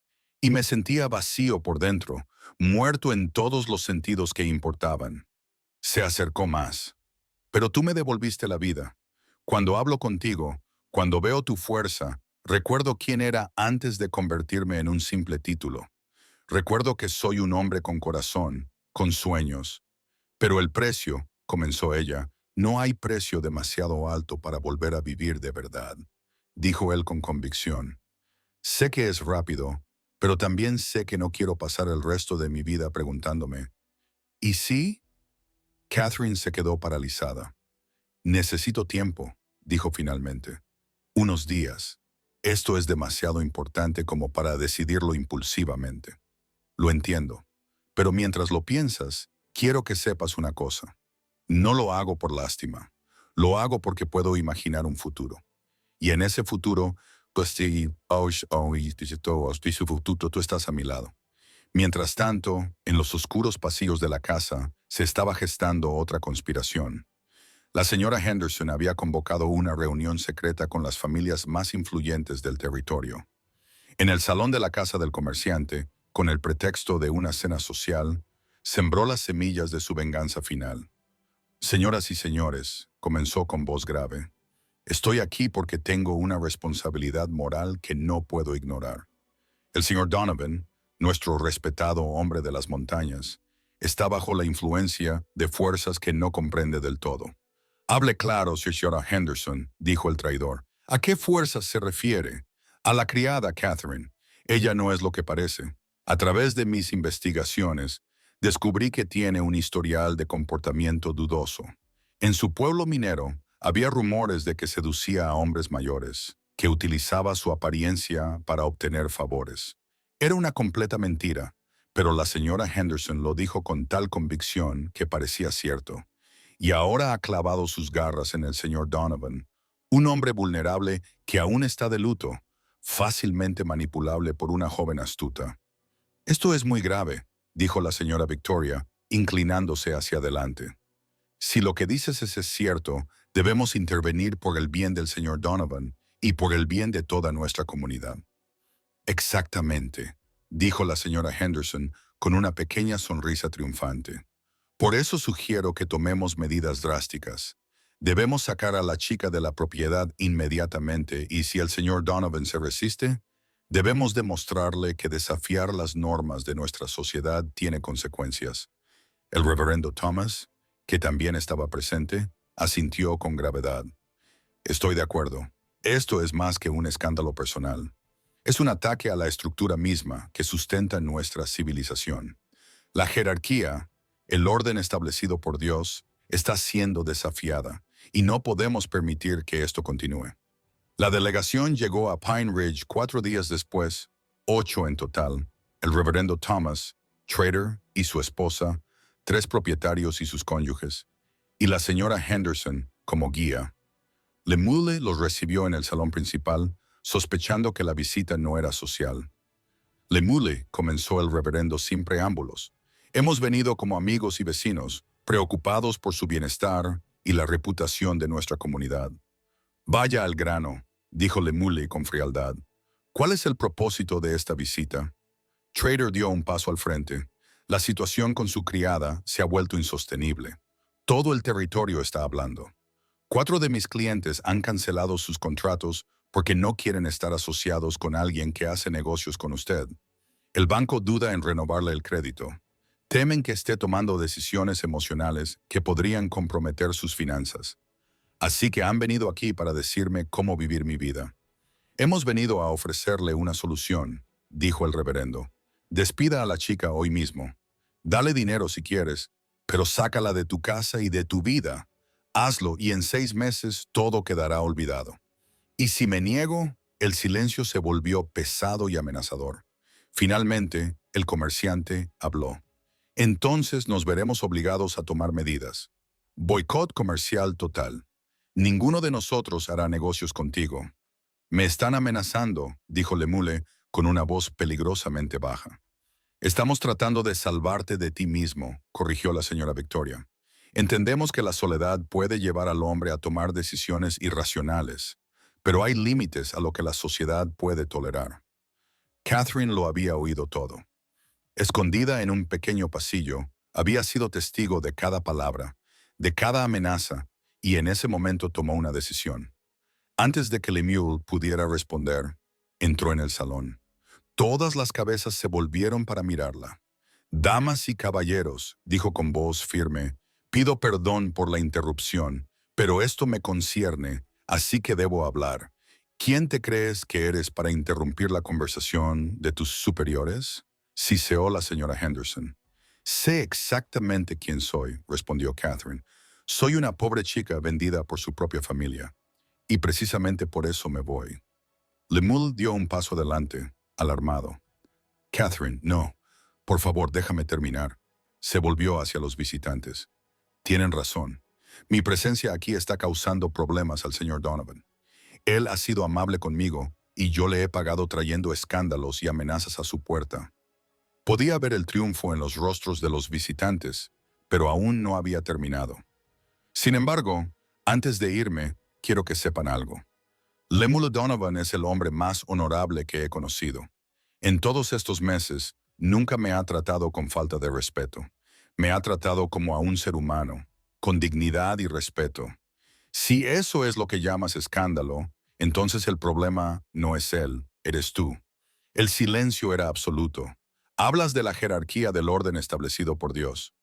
A: y me sentía vacío por dentro, muerto en todos los sentidos que importaban. Se acercó más. Pero tú me devolviste la vida. Cuando hablo contigo, cuando veo tu fuerza, recuerdo quién era antes de convertirme en un simple título. Recuerdo que soy un hombre con corazón, con sueños. Pero el precio, comenzó ella, no hay precio demasiado alto para volver a vivir de verdad, dijo él con convicción. Sé que es rápido, pero también sé que no quiero pasar el resto de mi vida preguntándome, ¿y sí? Catherine se quedó paralizada. Necesito tiempo, dijo finalmente. Unos días. Esto es demasiado importante como para decidirlo impulsivamente. Lo entiendo. Pero mientras lo piensas, quiero que sepas una cosa. No lo hago por lástima. Lo hago porque puedo imaginar un futuro. Y en ese futuro, tú estás a mi lado. Mientras tanto, en los oscuros pasillos de la casa, se estaba gestando otra conspiración. La señora Henderson había convocado una reunión secreta con las familias más influyentes del territorio. En el salón de la casa del comerciante, con el pretexto de una cena social, sembró las semillas de su venganza final. Señoras y señores, comenzó con voz grave, estoy aquí porque tengo una responsabilidad moral que no puedo ignorar. El señor Donovan, nuestro respetado hombre de las montañas, está bajo la influencia de fuerzas que no comprende del todo. Hable claro, señora Henderson, dijo el traidor. ¿A qué fuerzas se refiere? A la criada Catherine. Ella no es lo que parece. A través de mis investigaciones, descubrí que tiene un historial de comportamiento dudoso. En su pueblo minero, había rumores de que seducía a hombres mayores, que utilizaba su apariencia para obtener favores. Era una completa mentira, pero la señora Henderson lo dijo con tal convicción que parecía cierto. Y ahora ha clavado sus garras en el señor Donovan, un hombre vulnerable que aún está de luto, fácilmente manipulable por una joven astuta. Esto es muy grave, dijo la señora Victoria, inclinándose hacia adelante. Si lo que dices es cierto, debemos intervenir por el bien del señor Donovan y por el bien de toda nuestra comunidad. Exactamente, dijo la señora Henderson con una pequeña sonrisa triunfante. Por eso sugiero que tomemos medidas drásticas. Debemos sacar a la chica de la propiedad inmediatamente y si el señor Donovan se resiste, debemos demostrarle que desafiar las normas de nuestra sociedad tiene consecuencias. El reverendo Thomas, que también estaba presente, asintió con gravedad. Estoy de acuerdo. Esto es más que un escándalo personal. Es un ataque a la estructura misma que sustenta nuestra civilización. La jerarquía, el orden establecido por Dios, está siendo desafiada y no podemos permitir que esto continúe. La delegación llegó a Pine Ridge 4 días después, 8 en total. El reverendo Thomas, trader y su esposa, 3 propietarios y sus cónyuges, y la señora Henderson como guía. Lemuel los recibió en el salón principal, sospechando que la visita no era social. Lemuel, comenzó el reverendo sin preámbulos. Hemos venido como amigos y vecinos, preocupados por su bienestar y la reputación de nuestra comunidad. Vaya al grano, dijo Lemuel con frialdad. ¿Cuál es el propósito de esta visita? Trader dio un paso al frente. La situación con su criada se ha vuelto insostenible. Todo el territorio está hablando. 4 de mis clientes han cancelado sus contratos porque no quieren estar asociados con alguien que hace negocios con usted. El banco duda en renovarle el crédito. Temen que esté tomando decisiones emocionales que podrían comprometer sus finanzas. Así que han venido aquí para decirme cómo vivir mi vida. Hemos venido a ofrecerle una solución, dijo el reverendo. Despida a la chica hoy mismo. Dale dinero si quieres, pero sácala de tu casa y de tu vida. Hazlo y en 6 meses todo quedará olvidado. Y si me niego, el silencio se volvió pesado y amenazador. Finalmente, el comerciante habló. Entonces nos veremos obligados a tomar medidas. Boicot comercial total. Ninguno de nosotros hará negocios contigo. Me están amenazando, dijo Lemuel con una voz peligrosamente baja. Estamos tratando de salvarte de ti mismo, corrigió la señora Victoria. Entendemos que la soledad puede llevar al hombre a tomar decisiones irracionales, pero hay límites a lo que la sociedad puede tolerar. Catherine lo había oído todo. Escondida en un pequeño pasillo, había sido testigo de cada palabra, de cada amenaza, y en ese momento tomó una decisión. Antes de que Lemuel pudiera responder, entró en el salón. Todas las cabezas se volvieron para mirarla. «Damas y caballeros», dijo con voz firme, «pido perdón por la interrupción, pero esto me concierne, así que debo hablar. ¿Quién te crees que eres para interrumpir la conversación de tus superiores?», siseó la señora Henderson. «Sé exactamente quién soy», respondió Catherine. «Soy una pobre chica vendida por su propia familia, y precisamente por eso me voy». Lemuel dio un paso adelante, alarmado. «Catherine, no. Por favor, déjame terminar». Se volvió hacia los visitantes. «Tienen razón. Mi presencia aquí está causando problemas al señor Donovan. Él ha sido amable conmigo y yo le he pagado trayendo escándalos y amenazas a su puerta». Podía ver el triunfo en los rostros de los visitantes, pero aún no había terminado. «Sin embargo, antes de irme, quiero que sepan algo. Lemuel Donovan es el hombre más honorable que he conocido. En todos estos meses, nunca me ha tratado con falta de respeto. Me ha tratado como a un ser humano, con dignidad y respeto. Si eso es lo que llamas escándalo, entonces el problema no es él, eres tú». El silencio era absoluto. Hablas de la jerarquía del orden establecido por Dios.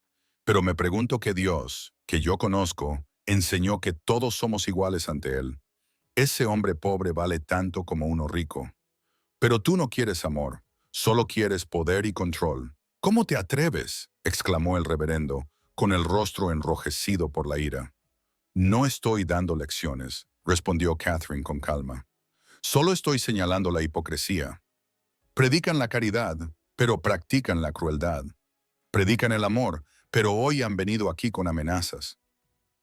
A: Pero me pregunto qué Dios, que yo conozco, enseñó que todos somos iguales ante Él. Ese hombre pobre vale tanto como uno rico. Pero tú no quieres amor, solo quieres poder y control. «¿Cómo te atreves?», exclamó el reverendo, con el rostro enrojecido por la ira. «No estoy dando lecciones», respondió Catherine con calma. «Solo estoy señalando la hipocresía. Predican la caridad, pero practican la crueldad. Predican el amor, pero hoy han venido aquí con amenazas».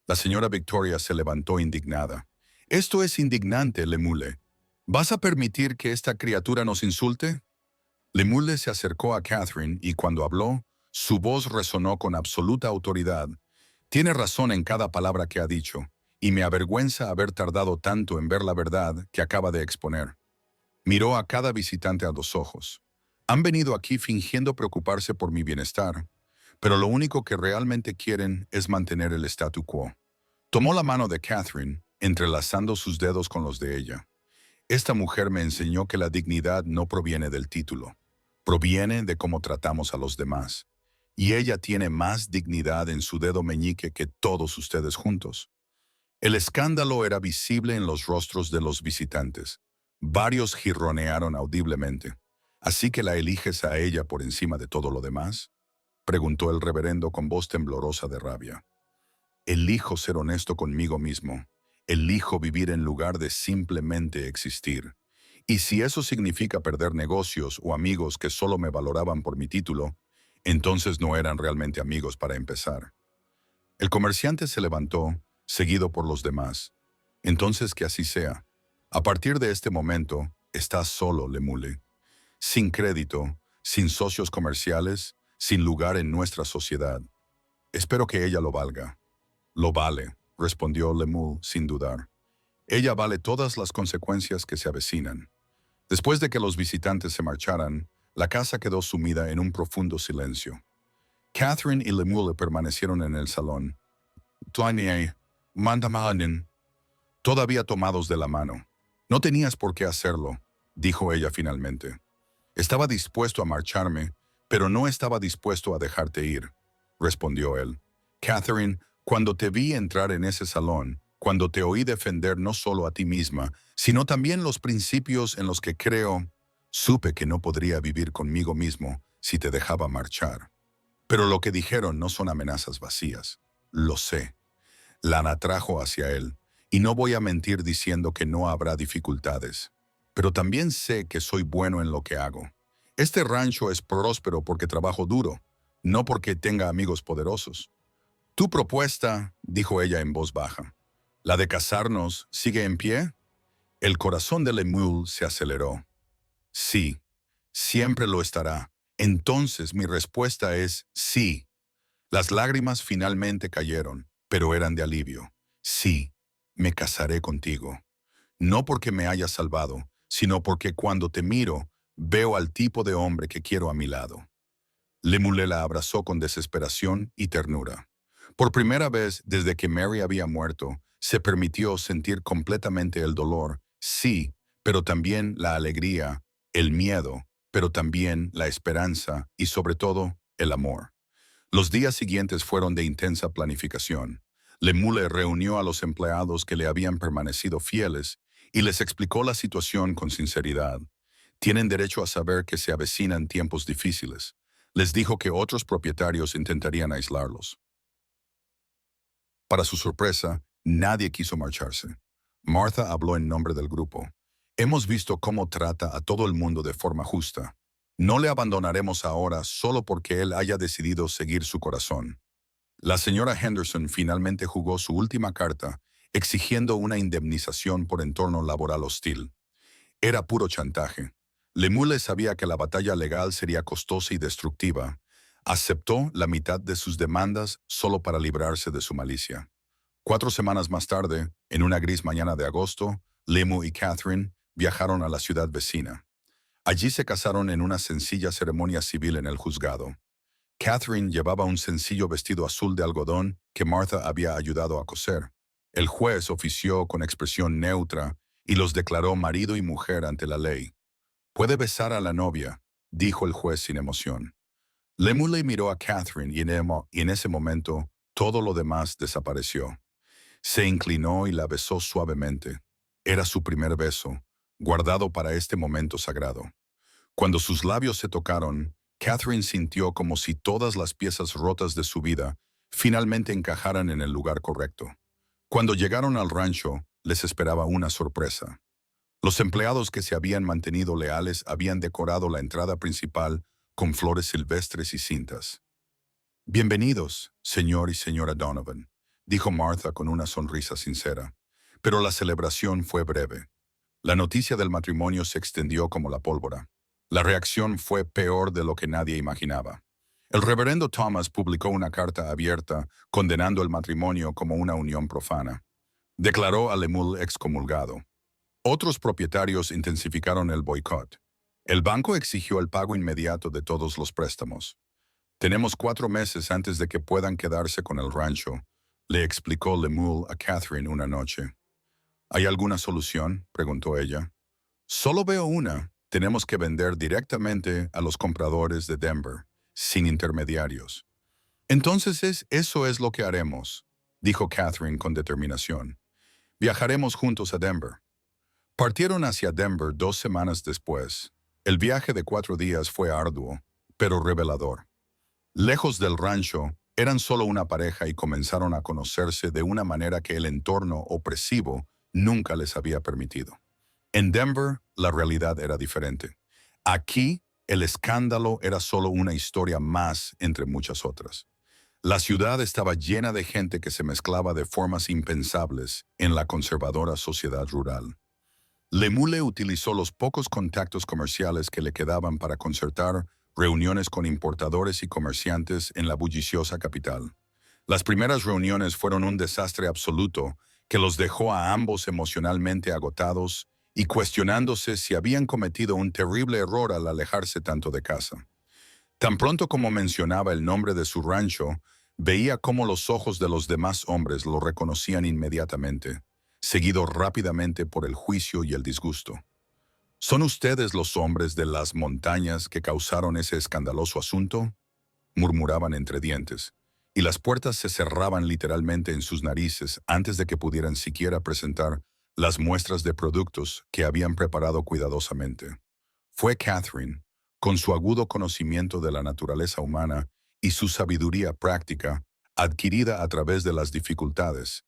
A: La señora Victoria se levantó indignada. «Esto es indignante, Lemuel. ¿Vas a permitir que esta criatura nos insulte?». Lemuel se acercó a Catherine y cuando habló, su voz resonó con absoluta autoridad. «Tiene razón en cada palabra que ha dicho, y me avergüenza haber tardado tanto en ver la verdad que acaba de exponer». Miró a cada visitante a los ojos. «Han venido aquí fingiendo preocuparse por mi bienestar, pero lo único que realmente quieren es mantener el statu quo». Tomó la mano de Catherine, entrelazando sus dedos con los de ella. «Esta mujer me enseñó que la dignidad no proviene del título, proviene de cómo tratamos a los demás. Y ella tiene más dignidad en su dedo meñique que todos ustedes juntos». El escándalo era visible en los rostros de los visitantes. Varios jirronearon audiblemente. «¿Así que la eliges a ella por encima de todo lo demás?», preguntó el reverendo con voz temblorosa de rabia. «Elijo ser honesto conmigo mismo. Elijo vivir en lugar de simplemente existir. Y si eso significa perder negocios o amigos que solo me valoraban por mi título, entonces no eran realmente amigos para empezar». El comerciante se levantó, seguido por los demás. «Entonces que así sea. A partir de este momento, estás solo, Lemuel. Sin crédito, sin socios comerciales, sin lugar en nuestra sociedad. Espero que ella lo valga». «Lo vale», respondió Lemuel sin dudar. «Ella vale todas las consecuencias que se avecinan». Después de que los visitantes se marcharan, la casa quedó sumida en un profundo silencio. Catherine y Lemuel permanecieron en el salón. «Tony, mándame», todavía tomados de la mano. «No tenías por qué hacerlo», dijo ella finalmente. «Estaba dispuesto a marcharme, pero no estaba dispuesto a dejarte ir», respondió él. «Catherine, cuando te vi entrar en ese salón, cuando te oí defender no solo a ti misma, sino también los principios en los que creo, supe que no podría vivir conmigo mismo si te dejaba marchar. Pero lo que dijeron no son amenazas vacías. Lo sé». La atrajo hacia él, y no voy a mentir diciendo que no habrá dificultades. Pero también sé que soy bueno en lo que hago. Este rancho es próspero porque trabajo duro, no porque tenga amigos poderosos. «Tu propuesta», dijo ella en voz baja, «la de casarnos, ¿sigue en pie?». El corazón de Lemuel se aceleró. «Sí, siempre lo estará. Entonces mi respuesta es sí». Las lágrimas finalmente cayeron, pero eran de alivio. «Sí, me casaré contigo. No porque me hayas salvado, sino porque cuando te miro, Veo al tipo de hombre que quiero a mi lado. Lemuel la abrazó con desesperación y ternura. Por primera vez desde que Mary había muerto, se permitió sentir completamente el dolor, sí, pero también la alegría, el miedo, pero también la esperanza y sobre todo el amor. Los días siguientes fueron de intensa planificación. Lemuel reunió a los empleados que le habían permanecido fieles y les explicó la situación con sinceridad. Tienen derecho a saber que se avecinan tiempos difíciles. Les dijo que otros propietarios intentarían aislarlos. Para su sorpresa, nadie quiso marcharse. Martha habló en nombre del grupo. Hemos visto cómo trata a todo el mundo de forma justa. No le abandonaremos ahora solo porque él haya decidido seguir su corazón. La señora Henderson finalmente jugó su última carta, exigiendo una indemnización por entorno laboral hostil. Era puro chantaje. Lemuel sabía que la batalla legal sería costosa y destructiva. Aceptó la mitad de sus demandas solo para librarse de su malicia. 4 semanas más tarde, en una gris mañana de agosto, Lemuel y Catherine viajaron a la ciudad vecina. Allí se casaron en una sencilla ceremonia civil en el juzgado. Catherine llevaba un sencillo vestido azul de algodón que Martha había ayudado a coser. El juez ofició con expresión neutra y los declaró marido y mujer ante la ley. «Puede besar a la novia», dijo el juez sin emoción. Lemuel miró a Catherine y en ese momento todo lo demás desapareció. Se inclinó y la besó suavemente. Era su primer beso, guardado para este momento sagrado. Cuando sus labios se tocaron, Catherine sintió como si todas las piezas rotas de su vida finalmente encajaran en el lugar correcto. Cuando llegaron al rancho, les esperaba una sorpresa. Los empleados que se habían mantenido leales habían decorado la entrada principal con flores silvestres y cintas. «Bienvenidos, señor y señora Donovan», dijo Martha con una sonrisa sincera. Pero la celebración fue breve. La noticia del matrimonio se extendió como la pólvora. La reacción fue peor de lo que nadie imaginaba. El reverendo Thomas publicó una carta abierta condenando el matrimonio como una unión profana. Declaró a Lemuel excomulgado. Otros propietarios intensificaron el boicot. El banco exigió el pago inmediato de todos los préstamos. «Tenemos 4 meses antes de que puedan quedarse con el rancho», le explicó Lemuel a Catherine una noche. «¿Hay alguna solución?», preguntó ella. «Solo veo una. Tenemos que vender directamente a los compradores de Denver, sin intermediarios». «Entonces eso es lo que haremos», dijo Catherine con determinación. «Viajaremos juntos a Denver». Partieron hacia Denver 2 semanas después. El viaje de 4 días fue arduo, pero revelador. Lejos del rancho, eran solo una pareja y comenzaron a conocerse de una manera que el entorno opresivo nunca les había permitido. En Denver, la realidad era diferente. Aquí, el escándalo era solo una historia más entre muchas otras. La ciudad estaba llena de gente que se mezclaba de formas impensables en la conservadora sociedad rural. Lemuel utilizó los pocos contactos comerciales que le quedaban para concertar reuniones con importadores y comerciantes en la bulliciosa capital. Las primeras reuniones fueron un desastre absoluto que los dejó a ambos emocionalmente agotados y cuestionándose si habían cometido un terrible error al alejarse tanto de casa. Tan pronto como mencionaba el nombre de su rancho, veía cómo los ojos de los demás hombres lo reconocían inmediatamente, seguido rápidamente por el juicio y el disgusto. «¿Son ustedes los hombres de las montañas que causaron ese escandaloso asunto?», murmuraban entre dientes, y las puertas se cerraban literalmente en sus narices antes de que pudieran siquiera presentar las muestras de productos que habían preparado cuidadosamente. Fue Catherine, con su agudo conocimiento de la naturaleza humana y su sabiduría práctica, adquirida a través de las dificultades,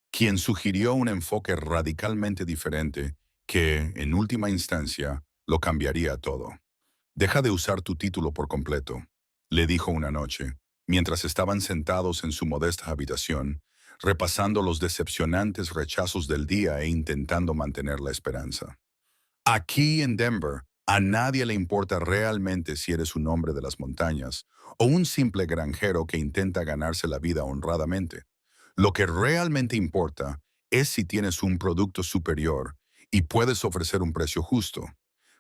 A: quien sugirió un enfoque radicalmente diferente que, en última instancia, lo cambiaría todo. «Deja de usar tu título por completo», le dijo una noche, mientras estaban sentados en su modesta habitación, repasando los decepcionantes rechazos del día e intentando mantener la esperanza. «Aquí en Denver, a nadie le importa realmente si eres un hombre de las montañas o un simple granjero que intenta ganarse la vida honradamente. Lo que realmente importa es si tienes un producto superior y puedes ofrecer un precio justo.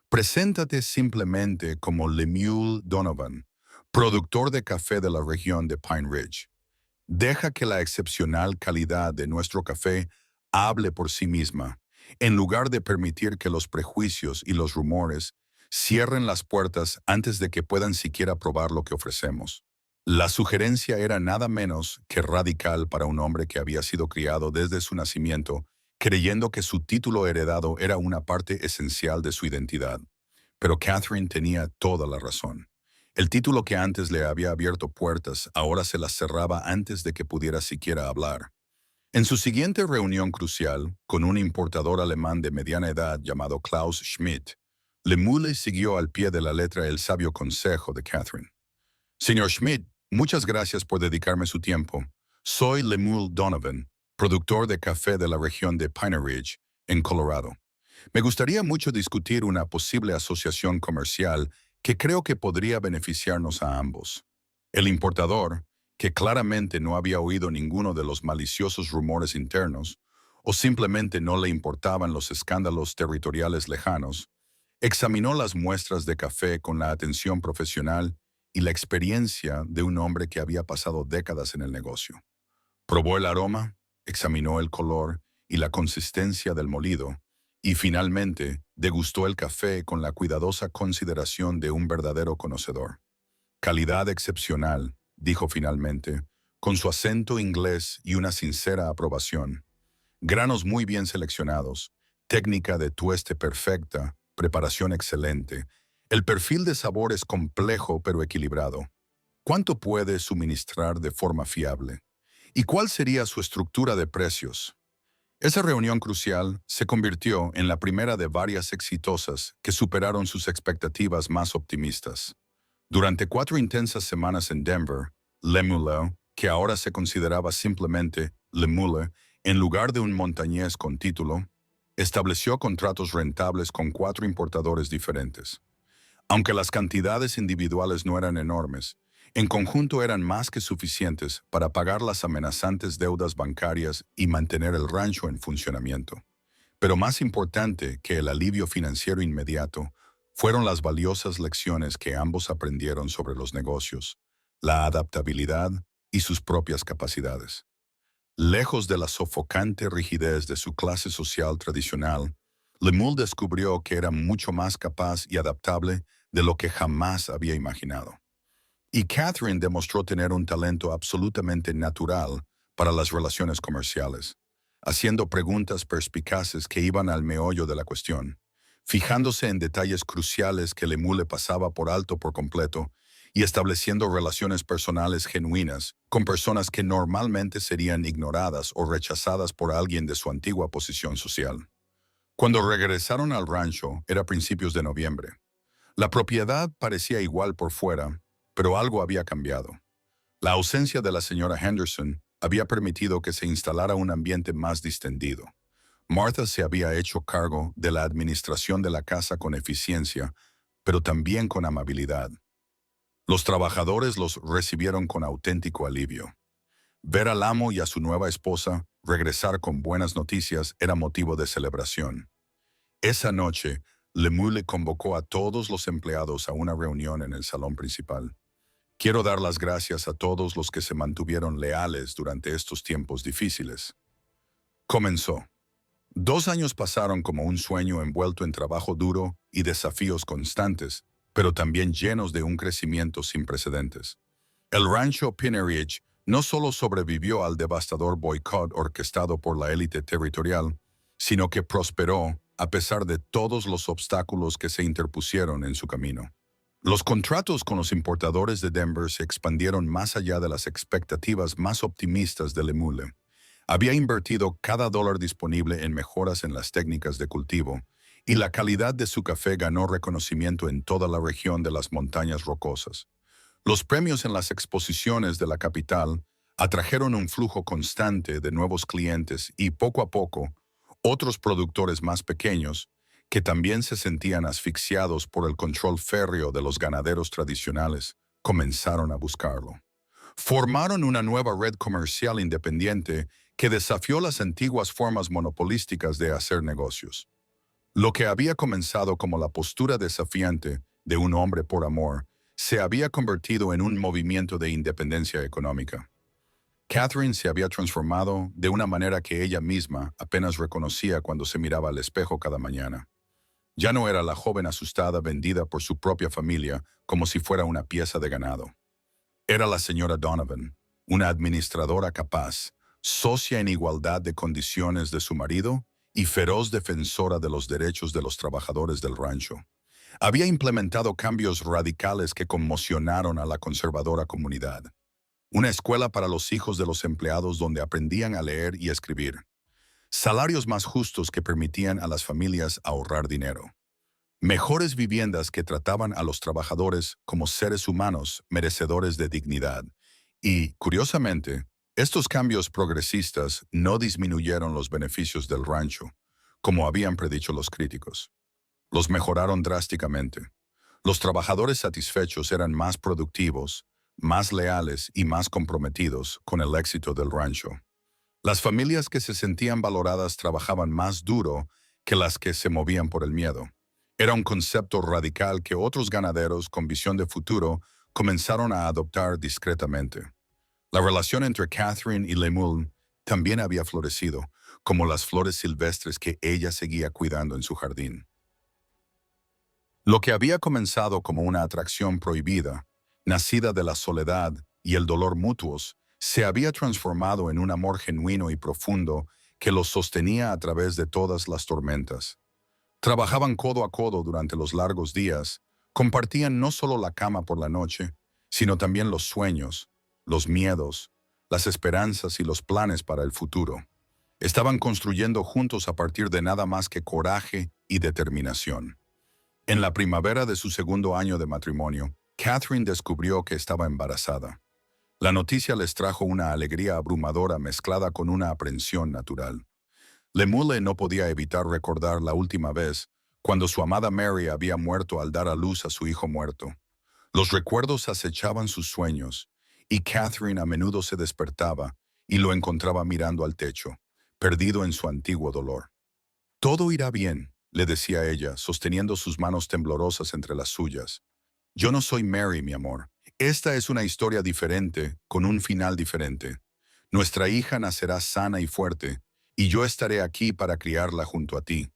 A: Preséntate simplemente como Lemuel Donovan, productor de café de la región de Pine Ridge. Deja que la excepcional calidad de nuestro café hable por sí misma, en lugar de permitir que los prejuicios y los rumores cierren las puertas antes de que puedan siquiera probar lo que ofrecemos. La sugerencia era nada menos que radical para un hombre que había sido criado desde su nacimiento, creyendo que su título heredado era una parte esencial de su identidad. Pero Catherine tenía toda la razón. El título que antes le había abierto puertas ahora se las cerraba antes de que pudiera siquiera hablar. En su siguiente reunión crucial, con un importador alemán de mediana edad llamado Klaus Schmidt, Lemule siguió al pie de la letra el sabio consejo de Catherine. Señor Schmidt, muchas gracias por dedicarme su tiempo. Soy Lemuel Donovan, productor de café de la región de Pine Ridge, en Colorado. Me gustaría mucho discutir una posible asociación comercial que creo que podría beneficiarnos a ambos. El importador, que claramente no había oído ninguno de los maliciosos rumores internos, o simplemente no le importaban los escándalos territoriales lejanos, examinó las muestras de café con la atención profesional y la experiencia de un hombre que había pasado décadas en el negocio. Probó el aroma, examinó el color y la consistencia del molido, y finalmente degustó el café con la cuidadosa consideración de un verdadero conocedor. Calidad excepcional, dijo finalmente, con su acento inglés y una sincera aprobación. Granos muy bien seleccionados, técnica de tueste perfecta, preparación excelente. El perfil de sabor es complejo pero equilibrado. ¿Cuánto puede suministrar de forma fiable? ¿Y cuál sería su estructura de precios? Esa reunión crucial se convirtió en la primera de varias exitosas que superaron sus expectativas más optimistas. Durante 4 intensas semanas en Denver, Lemule, que ahora se consideraba simplemente Lemule, en lugar de un montañés con título, estableció contratos rentables con 4 importadores diferentes. Aunque las cantidades individuales no eran enormes, en conjunto eran más que suficientes para pagar las amenazantes deudas bancarias y mantener el rancho en funcionamiento. Pero más importante que el alivio financiero inmediato fueron las valiosas lecciones que ambos aprendieron sobre los negocios, la adaptabilidad y sus propias capacidades. Lejos de la sofocante rigidez de su clase social tradicional, Lemuel descubrió que era mucho más capaz y adaptable de lo que jamás había imaginado. Y Catherine demostró tener un talento absolutamente natural para las relaciones comerciales, haciendo preguntas perspicaces que iban al meollo de la cuestión, fijándose en detalles cruciales que Lemuel pasaba por alto por completo y estableciendo relaciones personales genuinas con personas que normalmente serían ignoradas o rechazadas por alguien de su antigua posición social. Cuando regresaron al rancho, era principios de noviembre. La propiedad parecía igual por fuera, pero algo había cambiado. La ausencia de la señora Henderson había permitido que se instalara un ambiente más distendido. Martha se había hecho cargo de la administración de la casa con eficiencia, pero también con amabilidad. Los trabajadores los recibieron con auténtico alivio. Ver al amo y a su nueva esposa regresar con buenas noticias era motivo de celebración. Esa noche, Lemuel convocó a todos los empleados a una reunión en el salón principal. Quiero dar las gracias a todos los que se mantuvieron leales durante estos tiempos difíciles. Comenzó. 2 años pasaron como un sueño envuelto en trabajo duro y desafíos constantes, pero también llenos de un crecimiento sin precedentes. El rancho Pine Ridge no solo sobrevivió al devastador boicot orquestado por la élite territorial, sino que prosperó a pesar de todos los obstáculos que se interpusieron en su camino. Los contratos con los importadores de Denver se expandieron más allá de las expectativas más optimistas de Lemuel. Había invertido cada dólar disponible en mejoras en las técnicas de cultivo, y la calidad de su café ganó reconocimiento en toda la región de las montañas rocosas. Los premios en las exposiciones de la capital atrajeron un flujo constante de nuevos clientes y poco a poco, otros productores más pequeños, que también se sentían asfixiados por el control férreo de los ganaderos tradicionales, comenzaron a buscarlo. Formaron una nueva red comercial independiente que desafió las antiguas formas monopolísticas de hacer negocios. Lo que había comenzado como la postura desafiante de un hombre por amor, se había convertido en un movimiento de independencia económica. Catherine se había transformado de una manera que ella misma apenas reconocía cuando se miraba al espejo cada mañana. Ya no era la joven asustada vendida por su propia familia como si fuera una pieza de ganado. Era la señora Donovan, una administradora capaz, socia en igualdad de condiciones de su marido y feroz defensora de los derechos de los trabajadores del rancho. Había implementado cambios radicales que conmocionaron a la conservadora comunidad. Una escuela para los hijos de los empleados donde aprendían a leer y escribir. Salarios más justos que permitían a las familias ahorrar dinero. Mejores viviendas que trataban a los trabajadores como seres humanos merecedores de dignidad. Y, curiosamente, estos cambios progresistas no disminuyeron los beneficios del rancho, como habían predicho los críticos. Los mejoraron drásticamente. Los trabajadores satisfechos eran más productivos, más leales y más comprometidos con el éxito del rancho. Las familias que se sentían valoradas trabajaban más duro que las que se movían por el miedo. Era un concepto radical que otros ganaderos con visión de futuro comenzaron a adoptar discretamente. La relación entre Catherine y Lemuel también había florecido, como las flores silvestres que ella seguía cuidando en su jardín. Lo que había comenzado como una atracción prohibida, nacida de la soledad y el dolor mutuos, se había transformado en un amor genuino y profundo que los sostenía a través de todas las tormentas. Trabajaban codo a codo durante los largos días, compartían no solo la cama por la noche, sino también los sueños, los miedos, las esperanzas y los planes para el futuro. Estaban construyendo juntos a partir de nada más que coraje y determinación. En la primavera de su segundo año de matrimonio, Catherine descubrió que estaba embarazada. La noticia les trajo una alegría abrumadora mezclada con una aprensión natural. Lemuel no podía evitar recordar la última vez, cuando su amada Mary había muerto al dar a luz a su hijo muerto. Los recuerdos acechaban sus sueños, y Catherine a menudo se despertaba y lo encontraba mirando al techo, perdido en su antiguo dolor. «Todo irá bien», le decía ella, sosteniendo sus manos temblorosas entre las suyas. «Yo no soy Mary, mi amor. Esta es una historia diferente, con un final diferente. Nuestra hija nacerá sana y fuerte, y yo estaré aquí para criarla junto a ti».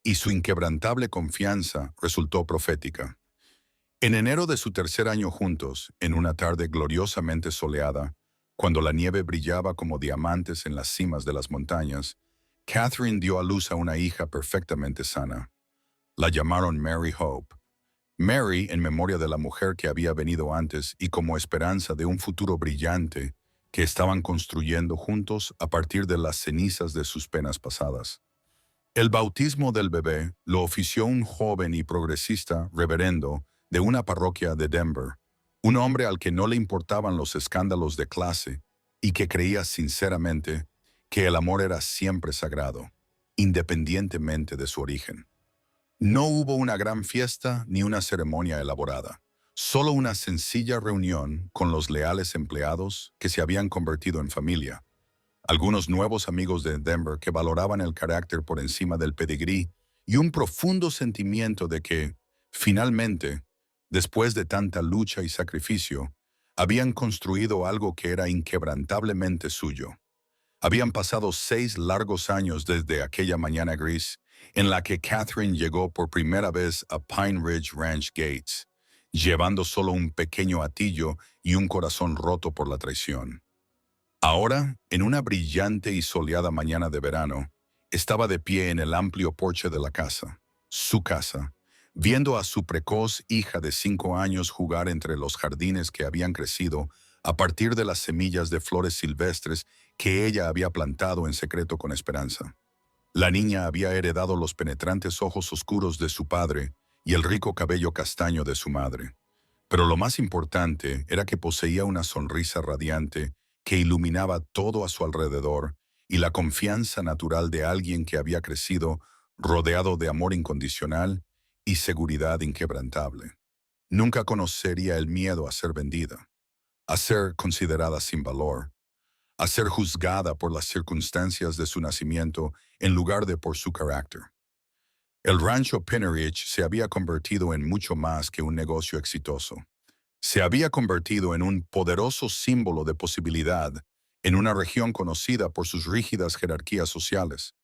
A: Y su inquebrantable confianza resultó profética. En enero de su tercer año juntos, en una tarde gloriosamente soleada, cuando la nieve brillaba como diamantes en las cimas de las montañas, Catherine dio a luz a una hija perfectamente sana. La llamaron Mary Hope. Mary en memoria de la mujer que había venido antes y como esperanza de un futuro brillante que estaban construyendo juntos a partir de las cenizas de sus penas pasadas. El bautismo del bebé lo ofició un joven y progresista reverendo de una parroquia de Denver, un hombre al que no le importaban los escándalos de clase y que creía sinceramente que el amor era siempre sagrado, independientemente de su origen. No hubo una gran fiesta ni una ceremonia elaborada, solo una sencilla reunión con los leales empleados que se habían convertido en familia. Algunos nuevos amigos de Denver que valoraban el carácter por encima del pedigrí y un profundo sentimiento de que, finalmente, después de tanta lucha y sacrificio, habían construido algo que era inquebrantablemente suyo. Habían pasado 6 largos años desde aquella mañana gris en la que Catherine llegó por primera vez a Pine Ridge Ranch Gates, llevando solo un pequeño atillo y un corazón roto por la traición. Ahora, en una brillante y soleada mañana de verano, estaba de pie en el amplio porche de la casa, su casa, viendo a su precoz hija de 5 años jugar entre los jardines que habían crecido a partir de las semillas de flores silvestres que ella había plantado en secreto con esperanza. La niña había heredado los penetrantes ojos oscuros de su padre y el rico cabello castaño de su madre. Pero lo más importante era que poseía una sonrisa radiante que iluminaba todo a su alrededor y la confianza natural de alguien que había crecido rodeado de amor incondicional y seguridad inquebrantable. Nunca conocería el miedo a ser vendida, a ser considerada sin valor, a ser juzgada por las circunstancias de su nacimiento en lugar de por su carácter. El rancho Pinneridge se había convertido en mucho más que un negocio exitoso. Se había convertido en un poderoso símbolo de posibilidad en una región conocida por sus rígidas jerarquías sociales.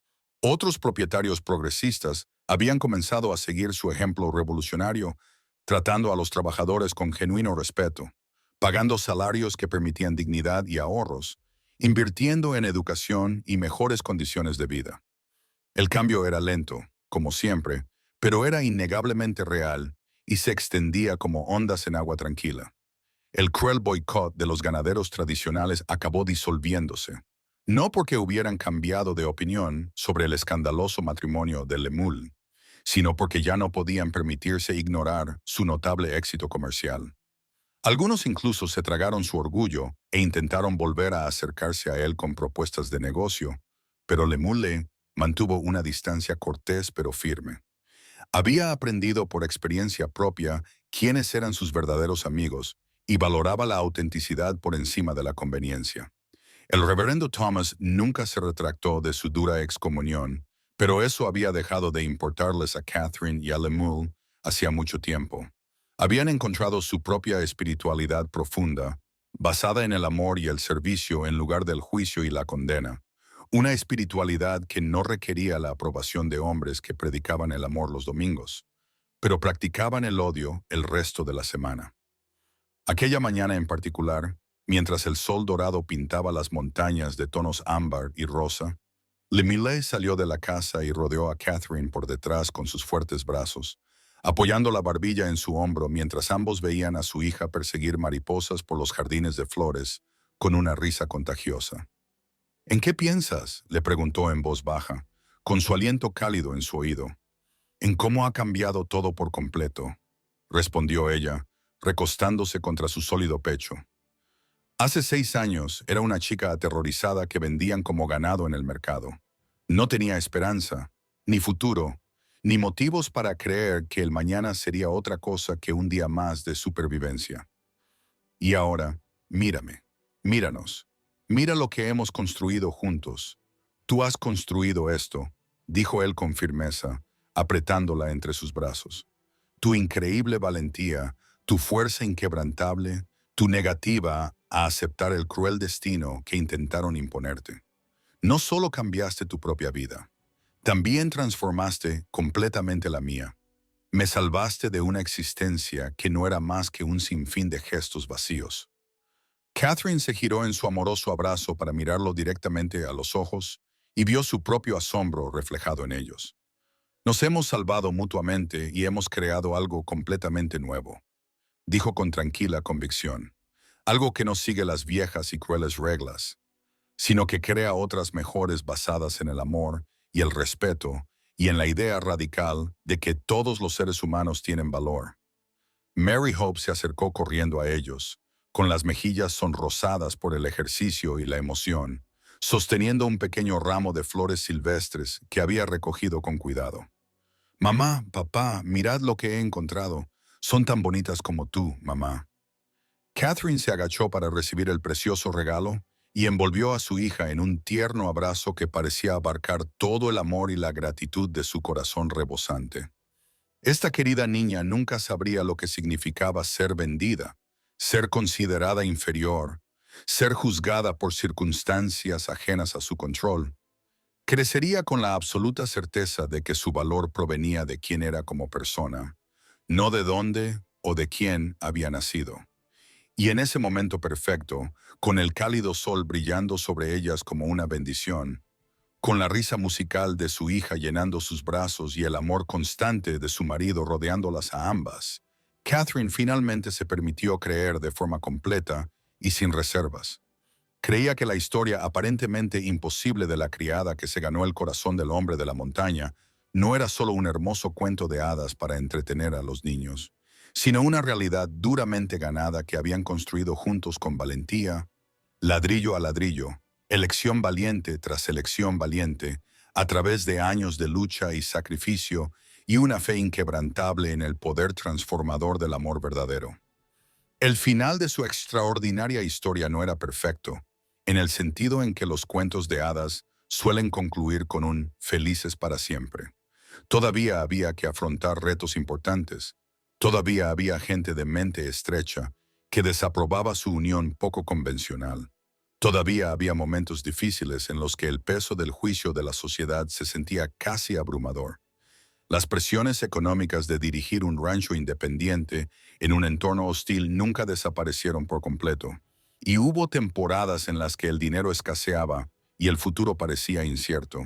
A: Otros propietarios progresistas habían comenzado a seguir su ejemplo revolucionario, tratando a los trabajadores con genuino respeto, pagando salarios que permitían dignidad y ahorros, invirtiendo en educación y mejores condiciones de vida. El cambio era lento, como siempre, pero era innegablemente real y se extendía como ondas en agua tranquila. El cruel boicot de los ganaderos tradicionales acabó disolviéndose, no porque hubieran cambiado de opinión sobre el escandaloso matrimonio de Lemuel, sino porque ya no podían permitirse ignorar su notable éxito comercial. Algunos incluso se tragaron su orgullo e intentaron volver a acercarse a él con propuestas de negocio, pero Lemuel mantuvo una distancia cortés pero firme. Había aprendido por experiencia propia quiénes eran sus verdaderos amigos y valoraba la autenticidad por encima de la conveniencia. El reverendo Thomas nunca se retractó de su dura excomunión, pero eso había dejado de importarles a Catherine y a Lemuel hacía mucho tiempo. Habían encontrado su propia espiritualidad profunda, basada en el amor y el servicio en lugar del juicio y la condena. Una espiritualidad que no requería la aprobación de hombres que predicaban el amor los domingos, pero practicaban el odio el resto de la semana. Aquella mañana en particular, mientras el sol dorado pintaba las montañas de tonos ámbar y rosa, Lemuel salió de la casa y rodeó a Catherine por detrás con sus fuertes brazos, apoyando la barbilla en su hombro mientras ambos veían a su hija perseguir mariposas por los jardines de flores con una risa contagiosa. ¿En qué piensas?, le preguntó en voz baja, con su aliento cálido en su oído. En cómo ha cambiado todo por completo, respondió ella, recostándose contra su sólido pecho. Hace 6 años era una chica aterrorizada que vendían como ganado en el mercado. No tenía esperanza, ni futuro, ni motivos para creer que el mañana sería otra cosa que un día más de supervivencia. Y ahora, mírame, míranos, mira lo que hemos construido juntos. Tú has construido esto, dijo él con firmeza, apretándola entre sus brazos. Tu increíble valentía, tu fuerza inquebrantable, tu negativa a aceptar el cruel destino que intentaron imponerte. No solo cambiaste tu propia vida, también transformaste completamente la mía. Me salvaste de una existencia que no era más que un sinfín de gestos vacíos. Catherine se giró en su amoroso abrazo para mirarlo directamente a los ojos y vio su propio asombro reflejado en ellos. Nos hemos salvado mutuamente y hemos creado algo completamente nuevo, dijo con tranquila convicción. Algo que no sigue las viejas y crueles reglas, sino que crea otras mejores basadas en el amor y el respeto y en la idea radical de que todos los seres humanos tienen valor. Mary Hope se acercó corriendo a ellos, con las mejillas sonrosadas por el ejercicio y la emoción, sosteniendo un pequeño ramo de flores silvestres que había recogido con cuidado. Mamá, papá, mirad lo que he encontrado. Son tan bonitas como tú, mamá. Catherine se agachó para recibir el precioso regalo y envolvió a su hija en un tierno abrazo que parecía abarcar todo el amor y la gratitud de su corazón rebosante. Esta querida niña nunca sabría lo que significaba ser vendida, ser considerada inferior, ser juzgada por circunstancias ajenas a su control. Crecería con la absoluta certeza de que su valor provenía de quién era como persona, no de dónde o de quién había nacido. Y en ese momento perfecto, con el cálido sol brillando sobre ellas como una bendición, con la risa musical de su hija llenando sus brazos y el amor constante de su marido rodeándolas a ambas, Catherine finalmente se permitió creer de forma completa y sin reservas. Creía que la historia aparentemente imposible de la criada que se ganó el corazón del hombre de la montaña no era solo un hermoso cuento de hadas para entretener a los niños, sino una realidad duramente ganada que habían construido juntos con valentía, ladrillo a ladrillo, elección valiente tras elección valiente, a través de años de lucha y sacrificio y una fe inquebrantable en el poder transformador del amor verdadero. El final de su extraordinaria historia no era perfecto, en el sentido en que los cuentos de hadas suelen concluir con un felices para siempre. Todavía había que afrontar retos importantes. Todavía había gente de mente estrecha que desaprobaba su unión poco convencional. Todavía había momentos difíciles en los que el peso del juicio de la sociedad se sentía casi abrumador. Las presiones económicas de dirigir un rancho independiente en un entorno hostil nunca desaparecieron por completo, y hubo temporadas en las que el dinero escaseaba y el futuro parecía incierto.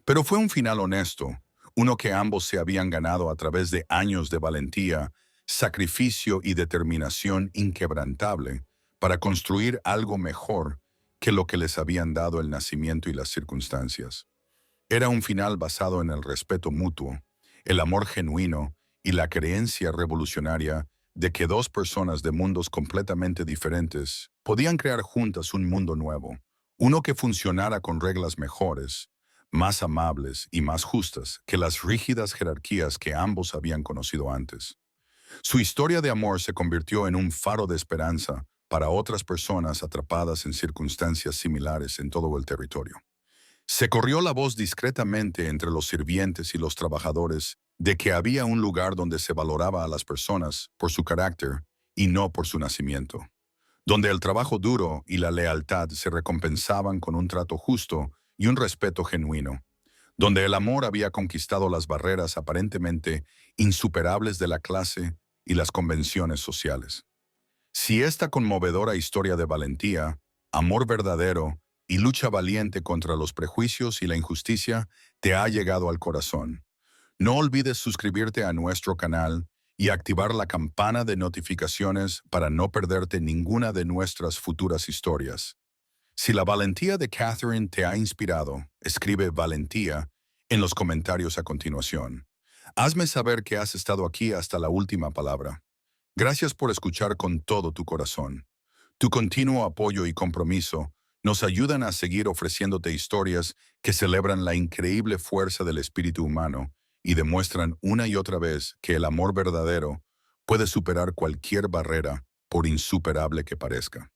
A: Pero fue un final honesto, uno que ambos se habían ganado a través de años de valentía, sacrificio y determinación inquebrantable para construir algo mejor que lo que les habían dado el nacimiento y las circunstancias. Era un final basado en el respeto mutuo, el amor genuino y la creencia revolucionaria de que dos personas de mundos completamente diferentes podían crear juntas un mundo nuevo, uno que funcionara con reglas mejores, más amables y más justas que las rígidas jerarquías que ambos habían conocido antes. Su historia de amor se convirtió en un faro de esperanza para otras personas atrapadas en circunstancias similares en todo el territorio. Se corrió la voz discretamente entre los sirvientes y los trabajadores de que había un lugar donde se valoraba a las personas por su carácter y no por su nacimiento, donde el trabajo duro y la lealtad se recompensaban con un trato justo y un respeto genuino, donde el amor había conquistado las barreras aparentemente insuperables de la clase y las convenciones sociales. Si esta conmovedora historia de valentía, amor verdadero y lucha valiente contra los prejuicios y la injusticia te ha llegado al corazón, no olvides suscribirte a nuestro canal y activar la campana de notificaciones para no perderte ninguna de nuestras futuras historias. Si la valentía de Catherine te ha inspirado, escribe valentía en los comentarios a continuación. Hazme saber que has estado aquí hasta la última palabra. Gracias por escuchar con todo tu corazón. Tu continuo apoyo y compromiso nos ayudan a seguir ofreciéndote historias que celebran la increíble fuerza del espíritu humano y demuestran una y otra vez que el amor verdadero puede superar cualquier barrera, por insuperable que parezca.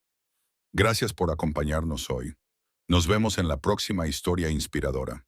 A: Gracias por acompañarnos hoy. Nos vemos en la próxima historia inspiradora.